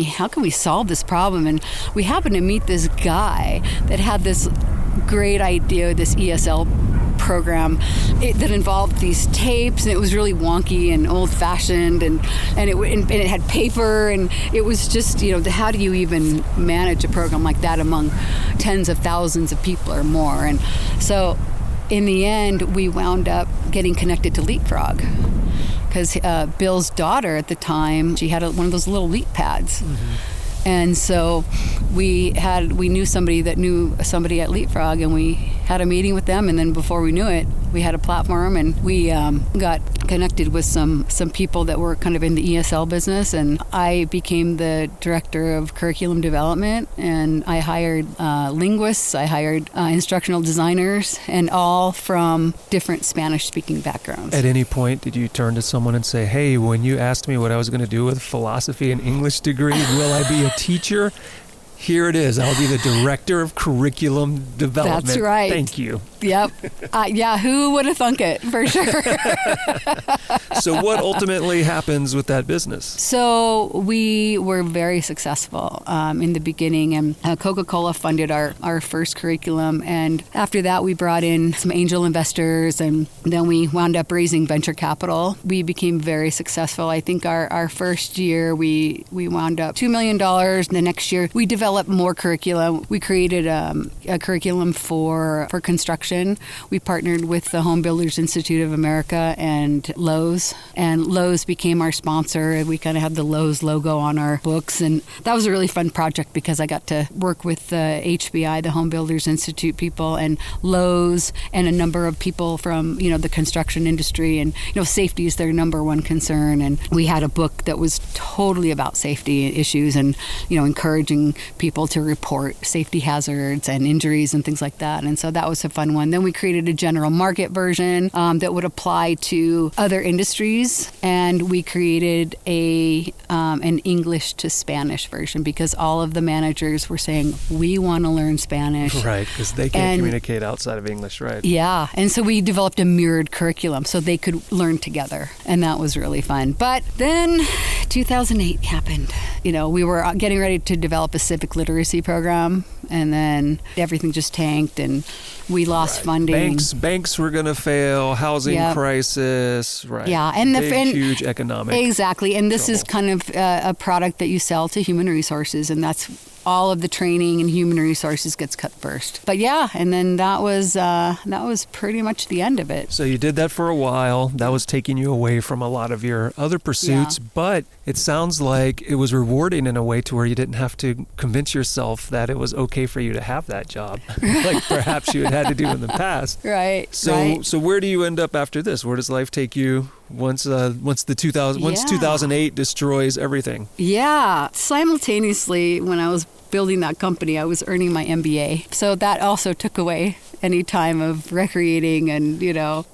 we solve this problem? And we happened to meet this guy that had this great idea, this ESL program that involved these tapes, and it was really wonky and old-fashioned, and it had paper, and it was just, how do you even manage a program like that among tens of thousands of people or more? And so in the end, we wound up getting connected to Leapfrog, because Bill's daughter at the time, she had one of those little leap pads. And so we knew somebody that knew somebody at Leapfrog, and we had a meeting with them, and then before we knew it, we had a platform, and we got connected with some people that were kind of in the ESL business, and I became the director of curriculum development, and I hired linguists, I hired instructional designers, and all from different Spanish-speaking backgrounds. At any point, did you turn to someone and say, "Hey, when you asked me what I was going to do with a philosophy and English degree, will I be a teacher?" Here it is. I'll be the director of curriculum development. That's right. Thank you. Yep. Yeah, who would have thunk it, for sure. So what ultimately happens with that business? So we were very successful in the beginning, and Coca-Cola funded our first curriculum. And after that, we brought in some angel investors, and then we wound up raising venture capital. We became very successful. I think our first year, we wound up $2 million. The next year, we developed more curriculum. We created a curriculum for construction. We partnered with the Home Builders Institute of America and Lowe's, and Lowe's became our sponsor. We kind of had the Lowe's logo on our books, and that was a really fun project because I got to work with the HBI, the Home Builders Institute people, and Lowe's, and a number of people from the construction industry, and safety is their number one concern. And we had a book that was totally about safety issues and encouraging people to report safety hazards and injuries and things like that. And so that was a fun one. Then we created a general market version that would apply to other industries, and we created an English to Spanish version because all of the managers were saying, we want to learn Spanish. Right, because they can't communicate outside of English, right? Yeah, and so we developed a mirrored curriculum so they could learn together, and that was really fun. But then 2008 happened. We were getting ready to develop a civic literacy program, and then everything just tanked, and we lost funding. Banks were going to fail, housing crisis, right? Yeah, and huge economic. Exactly, and this trouble. is kind of a product that you sell to human resources, and that's all of the training and human resources gets cut first. But yeah, and then that was pretty much the end of it. So you did that for a while. That was taking you away from a lot of your other pursuits, but it sounds like it was rewarding in a way to where you didn't have to convince yourself that it was okay for you to have that job, like perhaps you had to do in the past. Right. So where do you end up after this? Where does life take you once 2008 destroys everything? Yeah. Simultaneously, when I was building that company, I was earning my MBA. So that also took away any time of recreating and,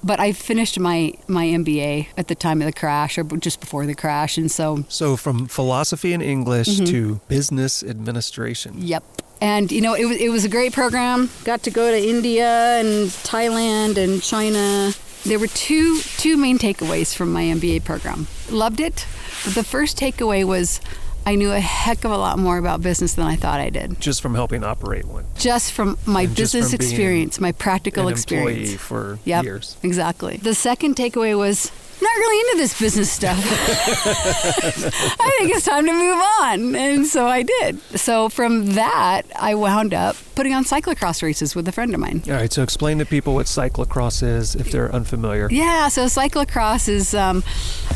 but I finished my MBA at the time of the crash or just before the crash. And so from philosophy and English to business administration. Yep. And, it was a great program. Got to go to India and Thailand and China. There were two main takeaways from my MBA program. Loved it. But the first takeaway was I knew a heck of a lot more about business than I thought I did. Just from helping operate one. Just from my business experience, my practical experience. Employee for years. Exactly. The second takeaway was I'm not really into this business stuff. I think it's time to move on. And so I did. So from that, I wound up putting on cyclocross races with a friend of mine. All right. So explain to people what cyclocross is if they're unfamiliar. Yeah. So cyclocross is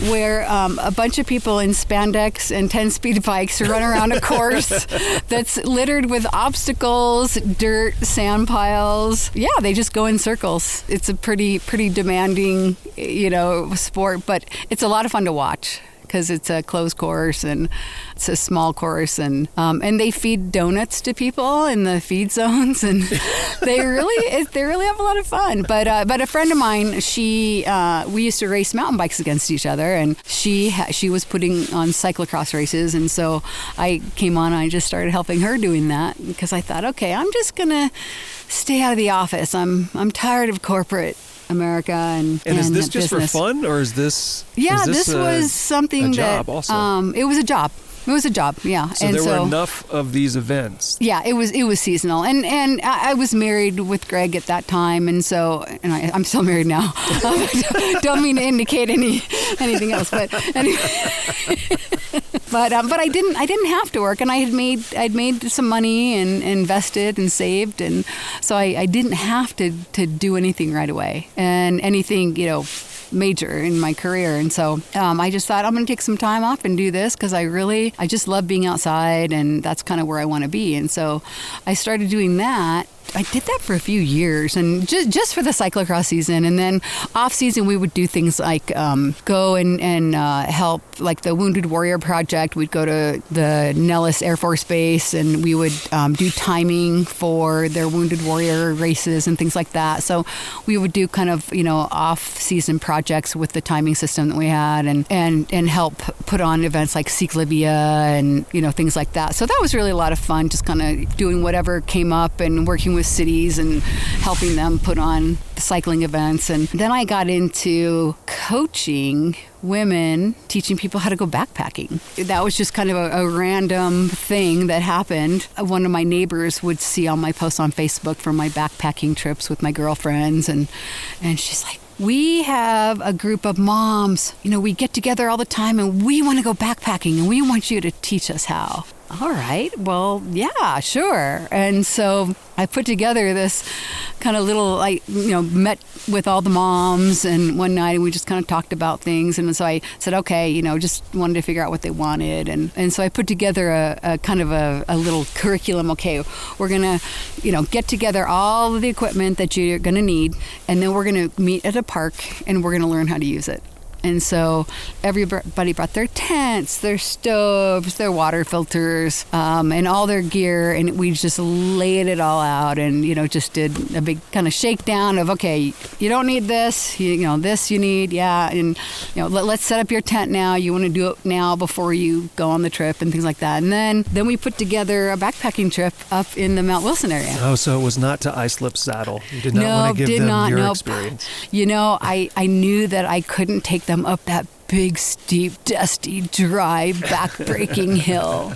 where a bunch of people in spandex and 10-speed bikes run around a course that's littered with obstacles, dirt, sand piles. Yeah. They just go in circles. It's a pretty demanding, sport, but it's a lot of fun to watch because it's a closed course and it's a small course, and they feed donuts to people in the feed zones, and they really have a lot of fun. But a friend of mine, we used to race mountain bikes against each other, and she was putting on cyclocross races, and so I came on and I just started helping her doing that because I thought, okay, I'm just gonna stay out of the office. I'm tired of corporate America and is this just business. For fun, or is this? Yeah, this was something a job that also. It was a job. It was a job, yeah. So and there were enough of these events. Yeah, it was seasonal, and I was married with Greg at that time, and I'm still married now. Don't mean to indicate anything else, but anyway. But I didn't have to work, and I'd made some money and invested and saved, and so I didn't have to do anything right away and anything major in my career. And so I just thought I'm going to take some time off and do this because I just love being outside, and that's kind of where I want to be. And so I started doing that did that for a few years, and just for the cyclocross season. And then off season, we would do things like go and help, like the Wounded Warrior Project. We'd go to the Nellis Air Force Base, and we would do timing for their Wounded Warrior races and things like that. So we would do kind of, off season projects with the timing system that we had, and help put on events like Cyclavia and things like that. So that was really a lot of fun, just kind of doing whatever came up and working with cities and helping them put on cycling events. And then I got into coaching women, teaching people how to go backpacking. That was just kind of a random thing that happened. One of my neighbors would see all my posts on Facebook from my backpacking trips with my girlfriends, and she's like, we have a group of moms, we get together all the time, and we want to go backpacking, and we want you to teach us how. All right, well, yeah, sure. And so I put together this kind of little, met with all the moms, and one night we just kind of talked about things. And so I said, okay, just wanted to figure out what they wanted. And so I put together a kind of a little curriculum. Okay, we're going to, get together all of the equipment that you're going to need, and then we're going to meet at a park, and we're going to learn how to use it. And so everybody brought their tents, their stoves, their water filters, and all their gear. And we just laid it all out, and, just did a big kind of shakedown of, okay, you don't need this, this you need. Yeah. And, let's set up your tent now. You want to do it now before you go on the trip and things like that. And then we put together a backpacking trip up in the Mount Wilson area. Oh, so it was not to Ice Lip Saddle. You did not want to give them your experience. I knew that I couldn't take them up that big, steep, dusty, dry, back-breaking hill.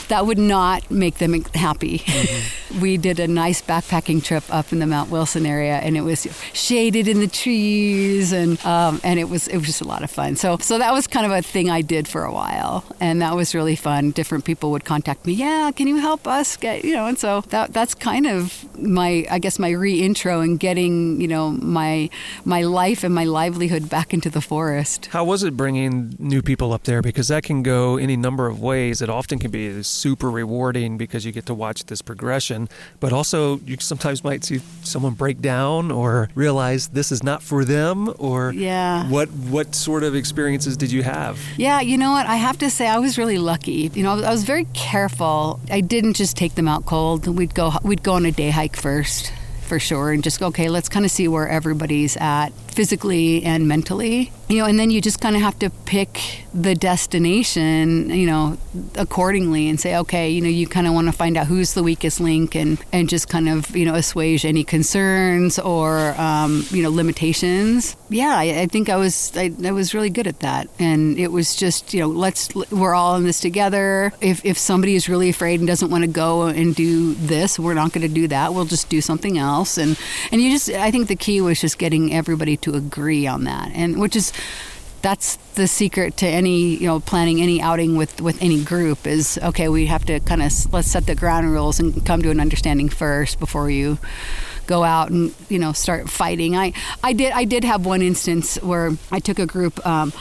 That would not make them happy. Mm-hmm. We did a nice backpacking trip up in the Mount Wilson area, and it was shaded in the trees, and it was just a lot of fun. So that was kind of a thing I did for a while, and that was really fun. Different people would contact me. Yeah, can you help us get, and so that's kind of my re-intro and getting, my life and my livelihood back into the forest. How was it bringing new people up there? Because that can go any number of ways. It often can be super rewarding because you get to watch this progression, but also you sometimes might see someone break down or realize this is not for them, or what sort of experiences did you have? Yeah, you know what? I have to say I was really lucky. I was very careful. I didn't just take them out cold. We'd go on a day hike first, for sure, and just go, okay, let's kind of see where everybody's at physically and mentally, and then you just kind of have to pick the destination, accordingly, and say, okay, you kind of want to find out who's the weakest link, and just kind of, assuage any concerns or, limitations. Yeah, I think I was really good at that. And it was just, we're all in this together. If somebody is really afraid and doesn't want to go and do this, we're not going to do that. We'll just do something else. And I think the key was just getting everybody to agree on that, and that's the secret to any, planning any outing with any group is, okay, we have to kind of, let's set the ground rules and come to an understanding first before you go out and, start fighting. I did have one instance where I took a group up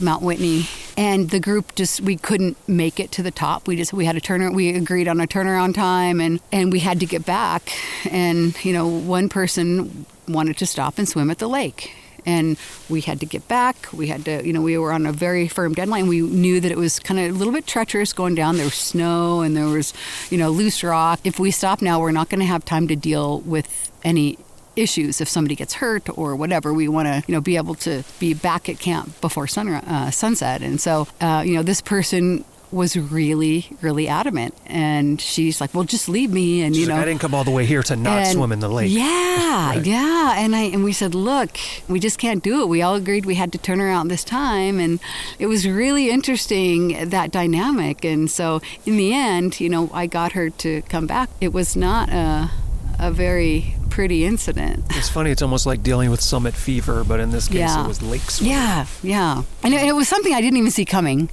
Mount Whitney, and the group we couldn't make it to the top. We had a turnaround. We agreed on a turnaround time, and we had to get back. And, one person wanted to stop and swim at the lake. And we had to get back. We had to, we were on a very firm deadline. We knew that it was kind of a little bit treacherous going down. There was snow and there was, loose rock. If we stop now, we're not going to have time to deal with any issues if somebody gets hurt or whatever. We want to, be able to be back at camp before sunset. And so, this person was really, really adamant. And she's like, well, just leave me. And, I didn't come all the way here to not swim in the lake. Yeah, right. Yeah. And we said, look, we just can't do it. We all agreed we had to turn around this time. And it was really interesting, that dynamic. And so in the end, I got her to come back. It was not a very pretty incident. It's funny. It's almost like dealing with summit fever, but in this case, it was lake swimming. Yeah. And it was something I didn't even see coming.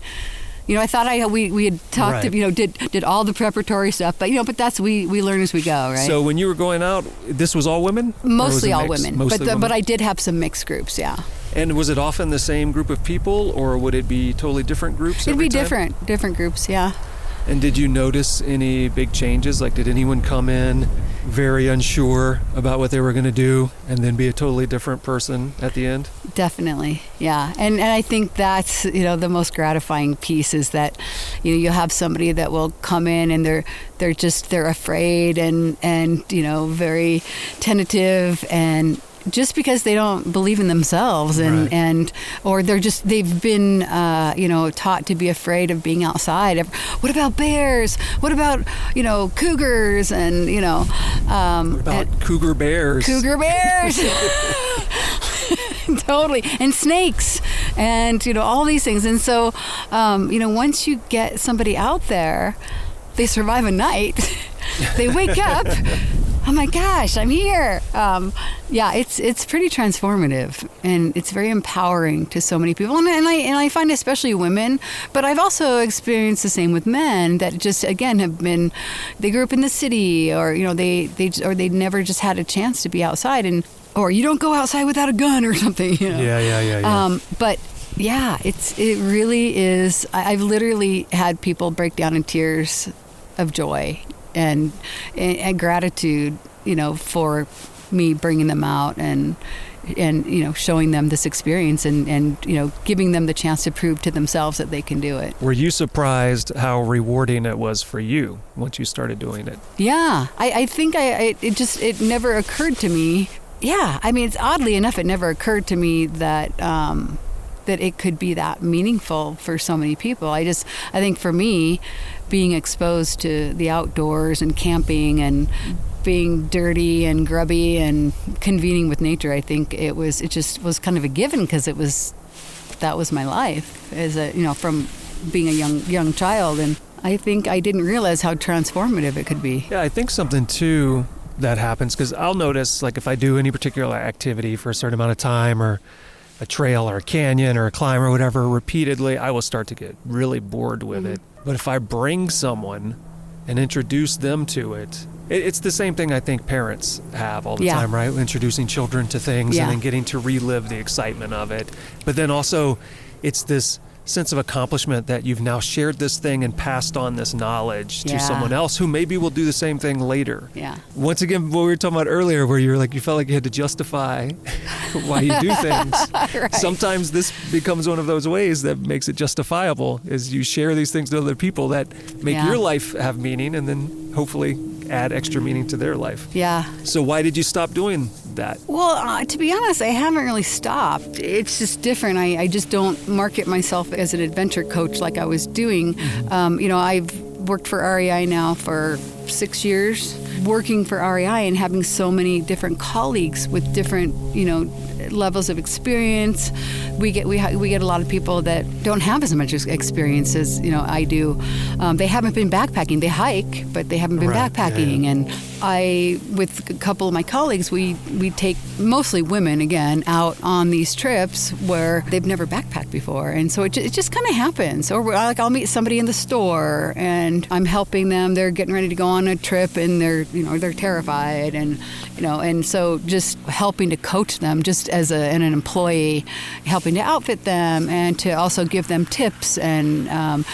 I thought we had talked, right. did all the preparatory stuff, but but that's we learn as we go, right? So when you were going out, this was all women? Mostly all women, women? But I did have some mixed groups, yeah. And was it often the same group of people, or would it be totally different groups? It'd be time? different groups, yeah. And did you notice any big changes? Like, did anyone come in very unsure about what they were going to do and then be a totally different person at the end? Definitely, yeah. And I think that's, the most gratifying piece is that, you'll have somebody that will come in and they're afraid and very tentative, and just because they don't believe in themselves or they've been taught to be afraid of being outside. What about bears? What about cougars and what about cougar bears? Cougar bears. Totally. And snakes and all these things. And so once you get somebody out there, they survive a night. They wake up. Oh my gosh, I'm here. It's pretty transformative, and it's very empowering to so many people. And I find especially women, but I've also experienced the same with men that just, again, they grew up in the city, or they never just had a chance to be outside, or you don't go outside without a gun or something. Yeah. But yeah, it really is. I've literally had people break down in tears of joy and gratitude, for me bringing them out and showing them this experience and giving them the chance to prove to themselves that they can do it. Were you surprised how rewarding it was for you once you started doing it? Yeah, I think it never occurred to me. Yeah, I mean, it's oddly enough, it never occurred to me that it could be that meaningful for so many people. I think for me, being exposed to the outdoors and camping and being dirty and grubby and convening with nature, I think it just was kind of a given, because that was my life as from being a young child. And I think I didn't realize how transformative it could be. Yeah, I think something too that happens, because I'll notice, like, if I do any particular activity for a certain amount of time, or a trail or a canyon or a climb or whatever, repeatedly, I will start to get really bored with it. But if I bring someone and introduce them to it, it's the same thing I think parents have all the time, right? Introducing children to things and then getting to relive the excitement of it. But then also, it's this sense of accomplishment that you've now shared this thing and passed on this knowledge to someone else who maybe will do the same thing later. Yeah. Once again, what we were talking about earlier, where you felt like you had to justify why you do things. Right. Sometimes this becomes one of those ways that makes it justifiable, is you share these things to other people that make your life have meaning, and then hopefully add extra meaning to their life. Yeah. So why did you stop doing that? Well, to be honest, I haven't really stopped. It's just different. I just don't market myself as an adventure coach like I was doing. I've worked for REI now for 6 years. Working for REI and having so many different colleagues with different, levels of experience. We get a lot of people that don't have as much experience as I do. They haven't been backpacking. They hike, but they haven't been backpacking. Yeah. And I, with a couple of my colleagues, we take mostly women again out on these trips where they've never backpacked before, and so it just kind of happens. Or I'll meet somebody in the store and I'm helping them. They're getting ready to go on a trip and they're terrified, and so just helping to coach them just as an employee, helping to outfit them and to also give them tips and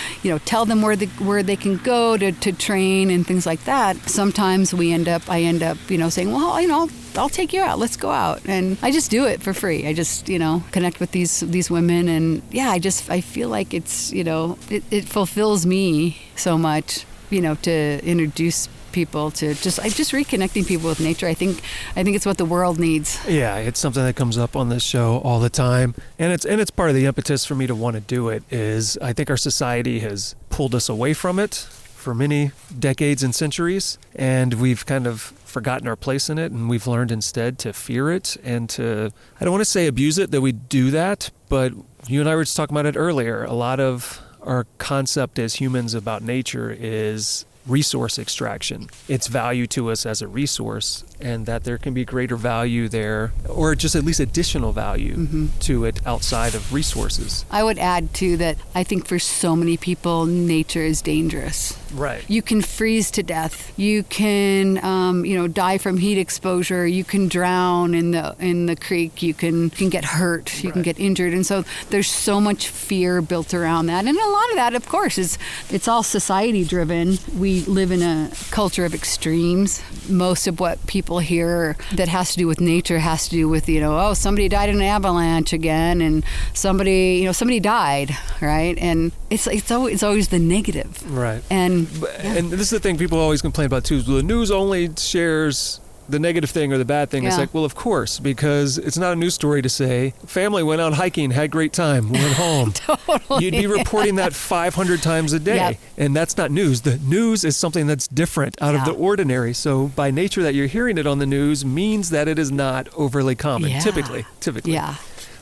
tell them where they can go to train and things like that. Sometimes I end up saying, well, I'll take you out. Let's go out. And I just do it for free. I just, connect with these women. And I feel like it's, it fulfills me so much, to introduce people to just reconnecting people with nature. I think it's what the world needs. Yeah, it's something that comes up on this show all the time, and it's part of the impetus for me to want to do it. Is I think our society has pulled us away from it for many decades and centuries, and we've kind of forgotten our place in it, and we've learned instead to fear it and to, I don't want to say abuse it, that we do that, but you and I were just talking about it earlier. A lot of our concept as humans about nature is resource extraction. It's value to us as a resource, and that there can be greater value there, or just at least additional value to it outside of resources. I would add too that I think for so many people, nature is dangerous. Right. You can freeze to death. You can, die from heat exposure. You can drown in the creek. You can get hurt. You can get injured. And so there's so much fear built around that. And a lot of that, of course, it's all society driven. We live in a culture of extremes. Most of what people hear that has to do with nature has to do with, somebody died in an avalanche again, and somebody died, right? And it's always the negative. Right. And this is the thing people always complain about too. The news only shares the negative thing or the bad thing. It's like, well, of course, because it's not a news story to say family went out hiking, had a great time, went home. Totally. You'd be reporting that 500 times a day. Yep. And that's not news. The news is something that's different out of the ordinary. So by nature that you're hearing it on the news means that it is not overly common, typically. Yeah.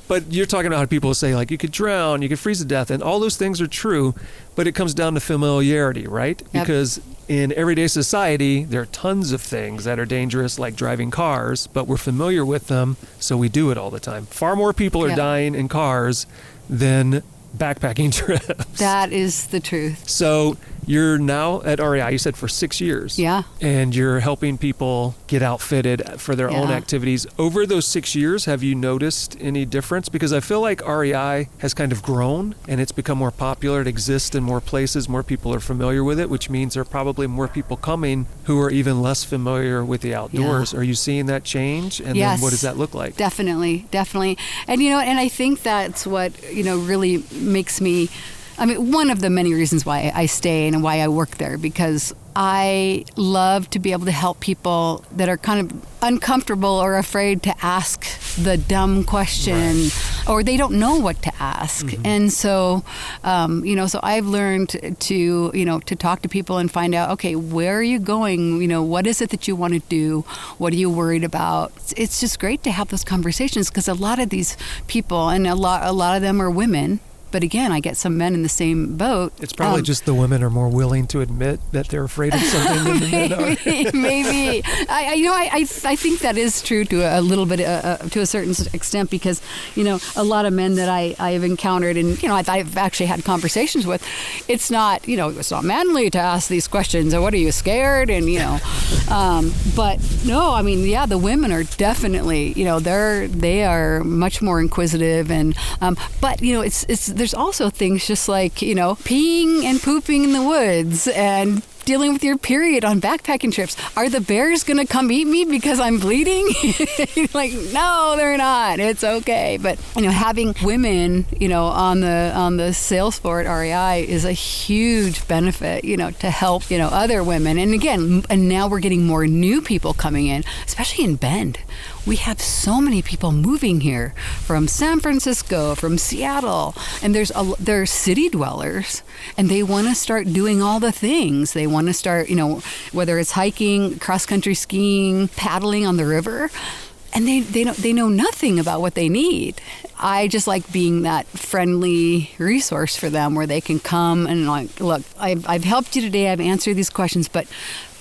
But you're talking about how people say, like, you could drown, you could freeze to death, and all those things are true, but it comes down to familiarity, right? Yep. Because in everyday society, there are tons of things that are dangerous, like driving cars, but we're familiar with them, so we do it all the time. Far more people are dying in cars than backpacking trips. That is the truth. So you're now at REI, you said, for 6 years. Yeah. And you're helping people get outfitted for their own activities. Over those 6 years, have you noticed any difference? Because I feel like REI has kind of grown and it's become more popular. It exists in more places. More people are familiar with it, which means there are probably more people coming who are even less familiar with the outdoors. Are you seeing that change? And then what does that look like? Definitely. And, and I think that's what, really makes me, one of the many reasons why I stay and why I work there, because I love to be able to help people that are kind of uncomfortable or afraid to ask the dumb question, or they don't know what to ask. Mm-hmm. And so, so I've learned to talk to people and find out, okay, where are you going? What is it that you want to do? What are you worried about? It's just great to have those conversations, because a lot of these people, and a lot of them are women. But again, I get some men in the same boat. It's probably just the women are more willing to admit that they're afraid of something than the men are. Maybe. I think that is true to a little bit, to a certain extent, because, a lot of men that I have encountered and, I've actually had conversations with, it's not manly to ask these questions. Or what are you, scared? And, but no, the women are definitely, they are much more inquisitive. And, but, there's also things just like, peeing and pooping in the woods and dealing with your period on backpacking trips. Are the bears going to come eat me because I'm bleeding? Like, no, they're not. It's okay. But, having women, on the sales floor at REI is a huge benefit, to help, other women. And again, and now we're getting more new people coming in, especially in Bend. We have so many people moving here from San Francisco, from Seattle, and they're city dwellers, and they want to start doing all the things. They want to start, whether it's hiking, cross-country skiing, paddling on the river, and they know nothing about what they need. I just like being that friendly resource for them, where they can come and like, look, I've helped you today. I've answered these questions, but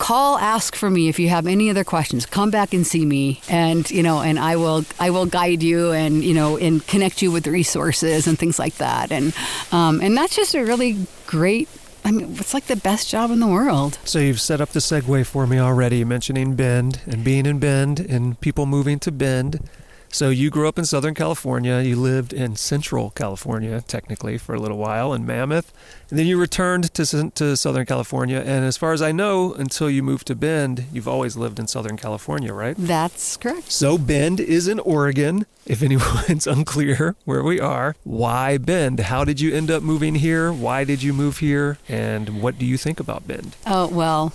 ask for me if you have any other questions. Come back and see me, and and I will guide you and and connect you with resources and things like that. And that's just a really great. It's like the best job in the world. So you've set up the segue for me already, mentioning Bend and being in Bend and people moving to Bend. So you grew up in Southern California. You lived in Central California, technically, for a little while in Mammoth. And then you returned to Southern California. And as far as I know, until you moved to Bend, you've always lived in Southern California, right? That's correct. So Bend is in Oregon, if anyone's unclear where we are. Why Bend? How did you end up moving here? Why did you move here? And what do you think about Bend? Oh, well,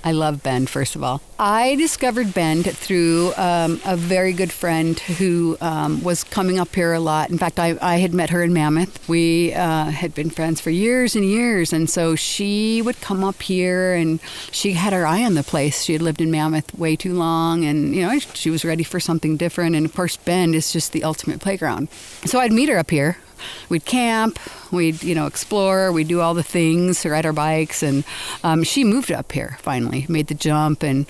I love Bend, first of all. I discovered Bend through a very good friend who was coming up here a lot. In fact, I had met her in Mammoth. We had been friends for years and years, and so she would come up here, and she had her eye on the place. She had lived in Mammoth way too long, and she was ready for something different. And of course, Bend is just the ultimate playground. So I'd meet her up here. We'd camp, we'd, explore, we'd do all the things, ride our bikes, and she moved up here finally, made the jump, and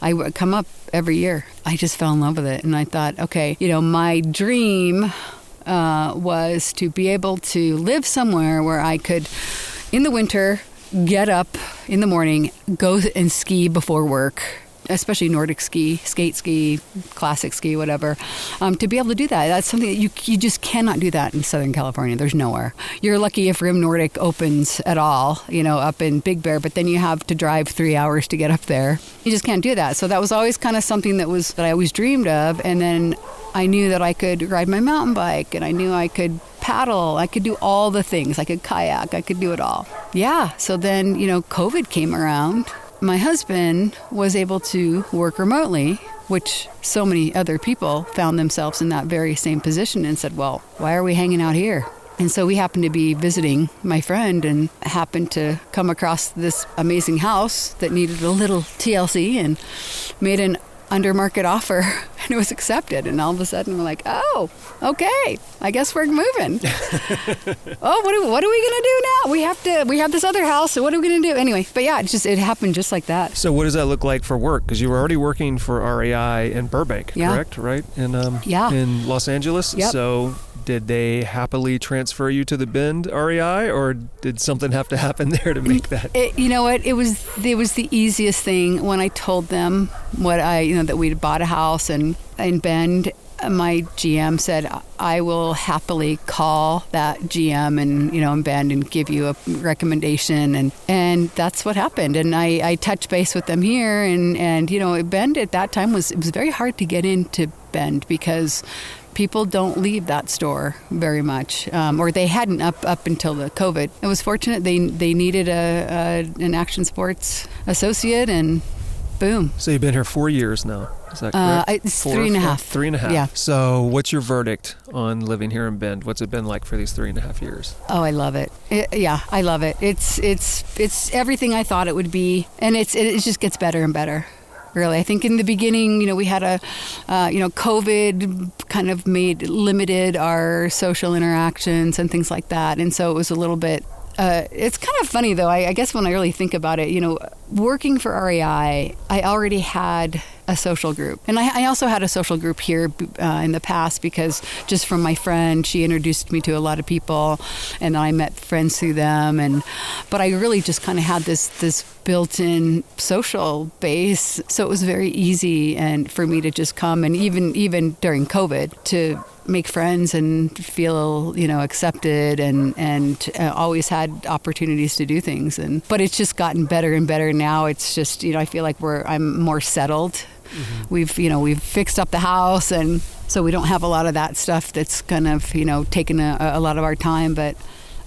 I would come up every year. I just fell in love with it, and I thought, okay, my dream was to be able to live somewhere where I could, in the winter, get up in the morning, go and ski before work, especially Nordic ski, skate ski, classic ski, whatever, to be able to do that. That's something that you just cannot do that in Southern California. There's nowhere. You're lucky if Rim Nordic opens at all, up in Big Bear, but then you have to drive 3 hours to get up there. You just can't do that. So that was always kind of something that I always dreamed of. And then I knew that I could ride my mountain bike, and I knew I could paddle. I could do all the things. I could kayak. I could do it all. Yeah. So then, COVID came around. My husband was able to work remotely, which so many other people found themselves in that very same position and said, well, why are we hanging out here? And so we happened to be visiting my friend and happened to come across this amazing house that needed a little TLC and made an under-market offer, and it was accepted. And all of a sudden we're like, oh, okay, I guess we're moving. Oh, what are we going to do now? We have this other house, so what are we going to do? Anyway, but yeah, it happened just like that. So what does that look like for work? Because you were already working for REI in Burbank, correct? Right? In Los Angeles? Yep. So did they happily transfer you to the Bend REI, or did something have to happen there to make that? You know what? It was the easiest thing when I told them that we'd bought a house in Bend. My GM said, I will happily call that GM in Bend and give you a recommendation. And that's what happened. And I touched base with them here. And Bend at that time it was very hard to get into Bend because people don't leave that store very much, or they hadn't up until the COVID. It was fortunate they needed an action sports associate, and boom. So you've been here 4 years now. Is that correct? It's 3.5. 3.5. Yeah. So what's your verdict on living here in Bend? What's it been like for these 3.5 years? Oh, I love it. I love it. It's everything I thought it would be, and it just gets better and better. Really, I think in the beginning, we had COVID kind of limited our social interactions and things like that, and so it was a little bit. It's kind of funny though. I guess when I really think about it, working for REI, I already had a social group, and I also had a social group here in the past because just from my friend, she introduced me to a lot of people, and I met friends through them, but I really just kind of had this built-in social base, so it was very easy and for me to just come, and even during COVID to make friends and feel accepted and always had opportunities to do things, but it's just gotten better and better now. It's just I feel like I'm more settled. Mm-hmm. We've fixed up the house, and so we don't have a lot of that stuff that's kind of taken a lot of our time, but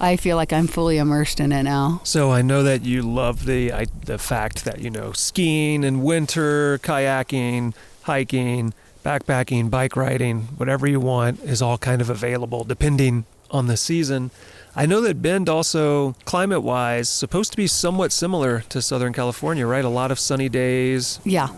I feel like I'm fully immersed in it now. So I know that you love the fact that skiing in winter, kayaking, hiking, backpacking, bike riding, whatever you want is all kind of available depending on the season. I know that Bend also, climate-wise, supposed to be somewhat similar to Southern California, right? A lot of sunny days. Yeah.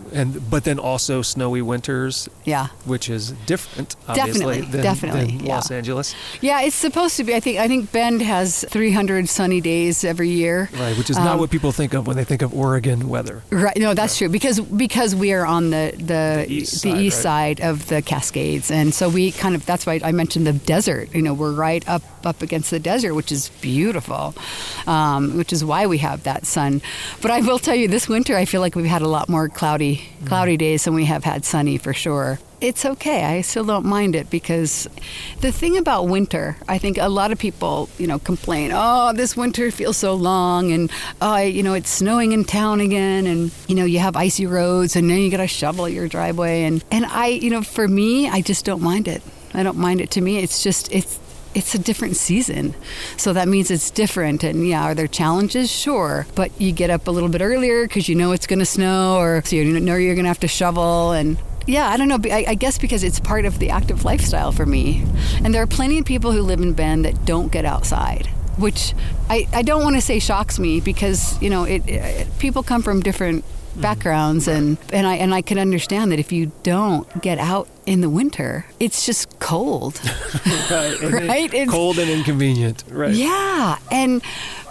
But then also snowy winters. Yeah. Which is different, obviously, than Los Angeles. Yeah, it's supposed to be. I think Bend has 300 sunny days every year. Right, which is not what people think of when they think of Oregon weather. Right. No, that's true because we are on the east side of the Cascades, and so we that's why I mentioned the desert. We're right up against the desert, which is beautiful, which is why we have that sun. But I will tell you, this winter, I feel like we've had a lot more cloudy days than we have had sunny, for sure. It's okay. I still don't mind it because the thing about winter, I think a lot of people, complain, oh, this winter feels so long, and it's snowing in town again, and you have icy roads, and then you got to shovel your driveway, and I, for me, I just don't mind it. I don't mind it. To me, it's a different season. So that means it's different. And are there challenges? Sure. But you get up a little bit earlier because it's going to snow, or so you know you're going to have to shovel. And I don't know. I guess because it's part of the active lifestyle for me. And there are plenty of people who live in Bend that don't get outside, which I don't want to say shocks me because, people come from different backgrounds, and I can understand that if you don't get out in the winter, it's just cold. Right? It's cold and inconvenient. Right. Yeah.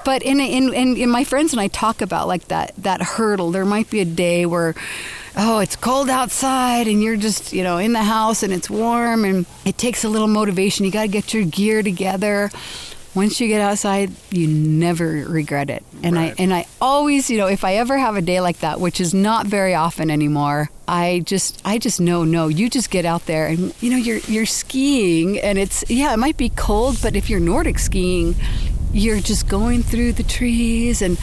But in my friends and I talk about like that hurdle. There might be a day where, it's cold outside and you're just, in the house and it's warm and it takes a little motivation. You got to get your gear together. once you get outside, you never regret it. And I always, if I ever have a day like that, which is not very often anymore, I just know, you just get out there and, you're skiing and it might be cold, but if you're Nordic skiing, you're just going through the trees and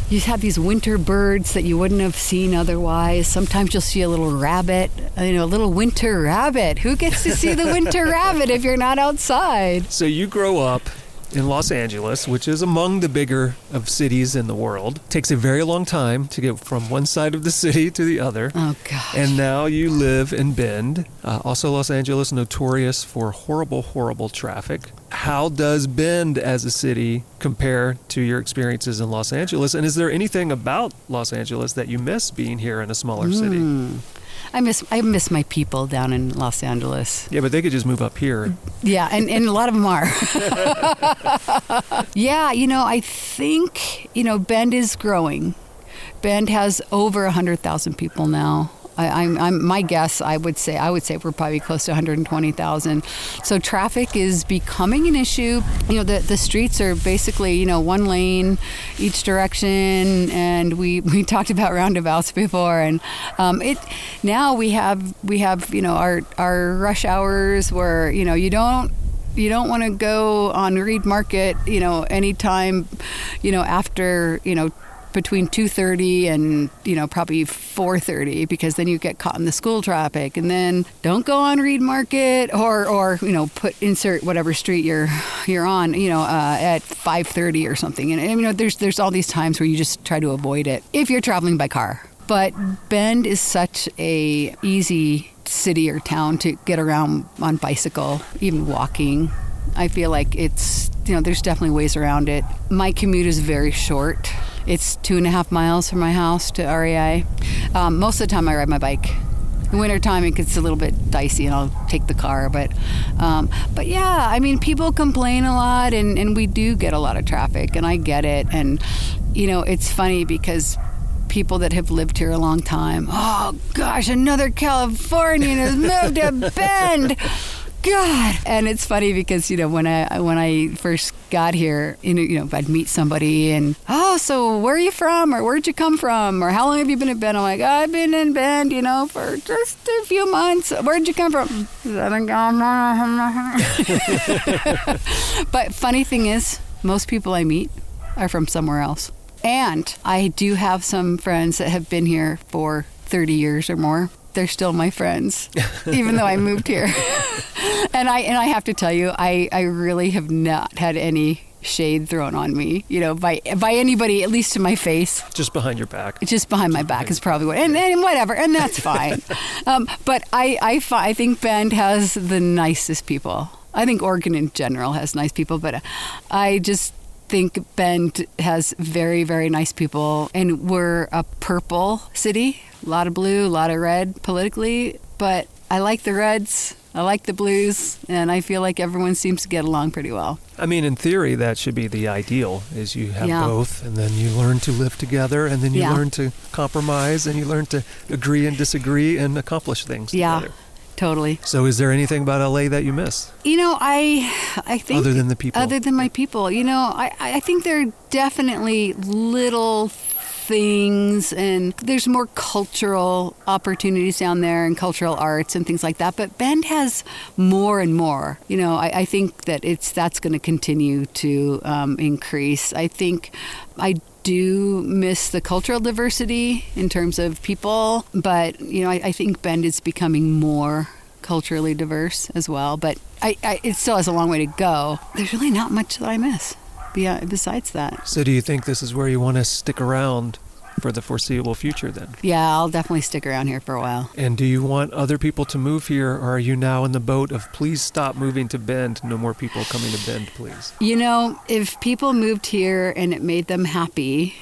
you have these winter birds that you wouldn't have seen otherwise. Sometimes you'll see a little rabbit, a little winter rabbit. Who gets to see the winter rabbit if you're not outside? So you grow up in Los Angeles, which is among the bigger of cities in the world. Takes a very long time to get from one side of the city to the other. Oh, gosh. And now you live in Bend. Also, Los Angeles, notorious for horrible, horrible traffic. How does Bend as a city compare to your experiences in Los Angeles? And is there anything about Los Angeles that you miss being here in a smaller city? I miss my people down in Los Angeles. Yeah, but they could just move up here. Yeah, and a lot of them are. Yeah, I think, Bend is growing. Bend has over 100,000 people now. I'm my guess, I would say we're probably close to 120,000. So traffic is becoming an issue. The streets are basically, one lane each direction, and we talked about roundabouts before, and now we have our rush hours where you don't want to go on Reed Market anytime after between 2:30 and probably 4:30, because then you get caught in the school traffic. And then don't go on Reed Market or insert whatever street you're on at 5:30 or something. And there's all these times where you just try to avoid it if you're traveling by car. But Bend is such a easy city or town to get around on bicycle, even walking. I feel like it's there's definitely ways around it. My commute is very short. It's 2.5 miles from my house to REI. Most of the time I ride my bike. In wintertime it gets a little bit dicey and I'll take the car. But yeah, people complain a lot and we do get a lot of traffic, and I get it. And, it's funny because people that have lived here a long time, oh gosh, another Californian has moved to Bend. God. And it's funny because, when I first got here, I'd meet somebody and, oh, so where are you from? Or where'd you come from? Or how long have you been in Bend? I'm like, I've been in Bend, for just a few months. Where'd you come from? But funny thing is, most people I meet are from somewhere else. And I do have some friends that have been here for 30 years or more. They're still my friends, even though I moved here. And I have to tell you, I really have not had any shade thrown on me, by anybody, at least to my face. Just behind your back. Just behind my back is probably what, and whatever, and that's fine. But I think Bend has the nicest people. I think Oregon in general has nice people, but I just think Bend has very, very nice people, and we're a purple city. A lot of blue, a lot of red politically, but I like the reds, I like the blues, and I feel like everyone seems to get along pretty well. In theory, that should be the ideal, is you have both, and then you learn to live together, and then you learn to compromise, and you learn to agree and disagree and accomplish things together. Totally. So is there anything about LA that you miss? I think... Other than the people? Other than my people. I think there are definitely little things, and there's more cultural opportunities down there and cultural arts and things like that. But Bend has more and more. I think that that's going to continue to increase. I think I do miss the cultural diversity in terms of people, but I think Bend is becoming more culturally diverse as well. But it still has a long way to go. There's really not much that I miss besides that. So do you think this is where you want to stick around for the foreseeable future then? Yeah, I'll definitely stick around here for a while. And do you want other people to move here, or are you now in the boat of please stop moving to Bend, no more people coming to Bend, please? If people moved here and it made them happy,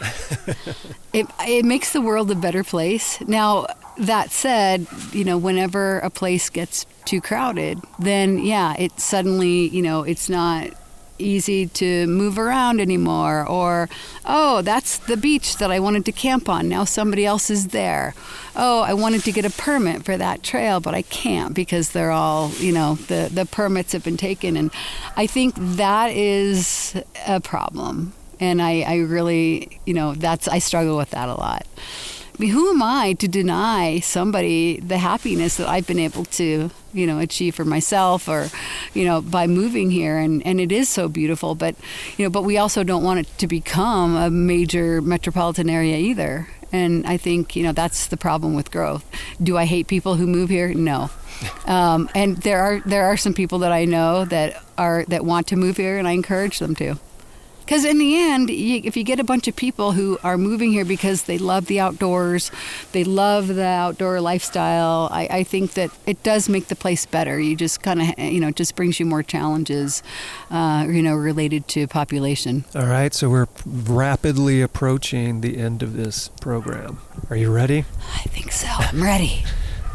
it makes the world a better place. Now, that said, whenever a place gets too crowded, then it suddenly, it's not easy to move around anymore, or, oh, that's the beach that I wanted to camp on. Now somebody else is there. Oh, I wanted to get a permit for that trail, but I can't because they're all, the permits have been taken. And I think that is a problem. And I really, I struggle with that a lot. I mean, who am I to deny somebody the happiness that I've been able to, achieve for myself, or, by moving here? And it is so beautiful, but we also don't want it to become a major metropolitan area either. And I think, that's the problem with growth. Do I hate people who move here? No. And there are some people that I know that want to move here, and I encourage them to. Because in the end, if you get a bunch of people who are moving here because they love the outdoors, they love the outdoor lifestyle, I think that it does make the place better. You just kind of, it just brings you more challenges, related to population. All right, so we're rapidly approaching the end of this program. Are you ready? I think so. I'm ready.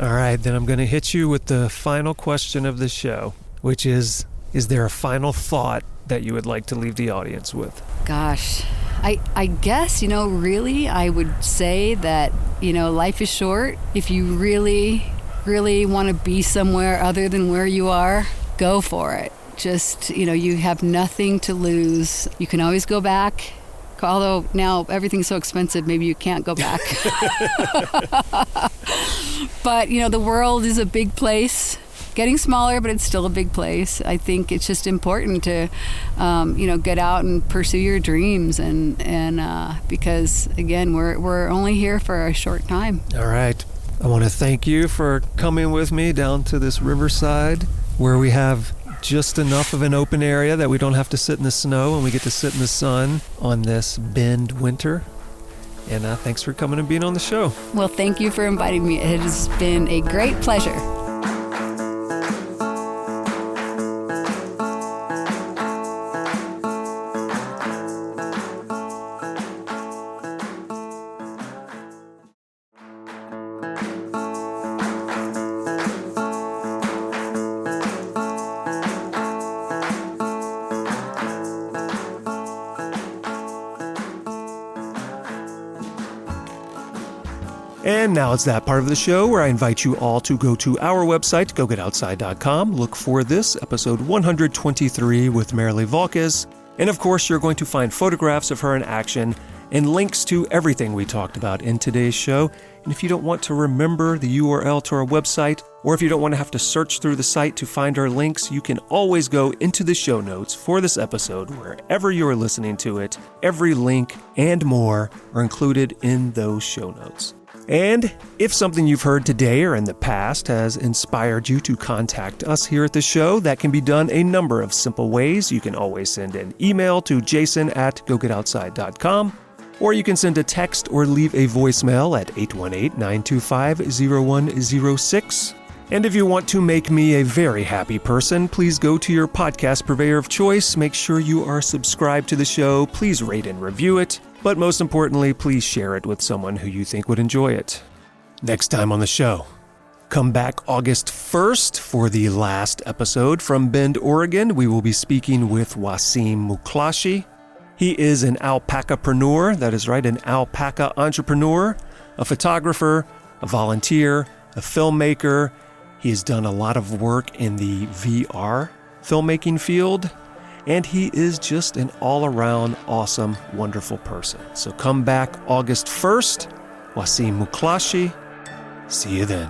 All right, then I'm going to hit you with the final question of the show, which is there a final thought that you would like to leave the audience with? Gosh, I guess, really, I would say that, life is short. If you really, really want to be somewhere other than where you are, go for it. Just, you have nothing to lose. You can always go back. Although now everything's so expensive, maybe you can't go back. But, the world is a big place. Getting smaller, but it's still a big place. I think it's just important to, get out and pursue your dreams, and because again, we're only here for a short time. All right, I want to thank you for coming with me down to this riverside where we have just enough of an open area that we don't have to sit in the snow, and we get to sit in the sun on this Bend winter. And thanks for coming and being on the show. Well, thank you for inviting me. It has been a great pleasure. And now it's that part of the show where I invite you all to go to our website, gogetoutside.com. Look for this, episode 123 with Marilee Valkass. And of course, you're going to find photographs of her in action and links to everything we talked about in today's show. And if you don't want to remember the URL to our website, or if you don't want to have to search through the site to find our links, you can always go into the show notes for this episode wherever you are listening to it. Every link and more are included in those show notes. And if something you've heard today or in the past has inspired you to contact us here at the show, that can be done a number of simple ways. You can always send an email to jason@gogetoutside.com, or you can send a text or leave a voicemail at 818-925-0106. And if you want to make me a very happy person, please go to your podcast purveyor of choice. Make sure you are subscribed to the show. Please rate and review it. But most importantly, please share it with someone who you think would enjoy it. Next time on the show, come back August 1st for the last episode from Bend, Oregon. We will be speaking with Wasim Muklashi. He is an alpacapreneur, that is right, an alpaca entrepreneur, a photographer, a volunteer, a filmmaker. He has done a lot of work in the VR filmmaking field. And he is just an all-around awesome, wonderful person. So come back August 1st, Wasim Muklashi. See you then.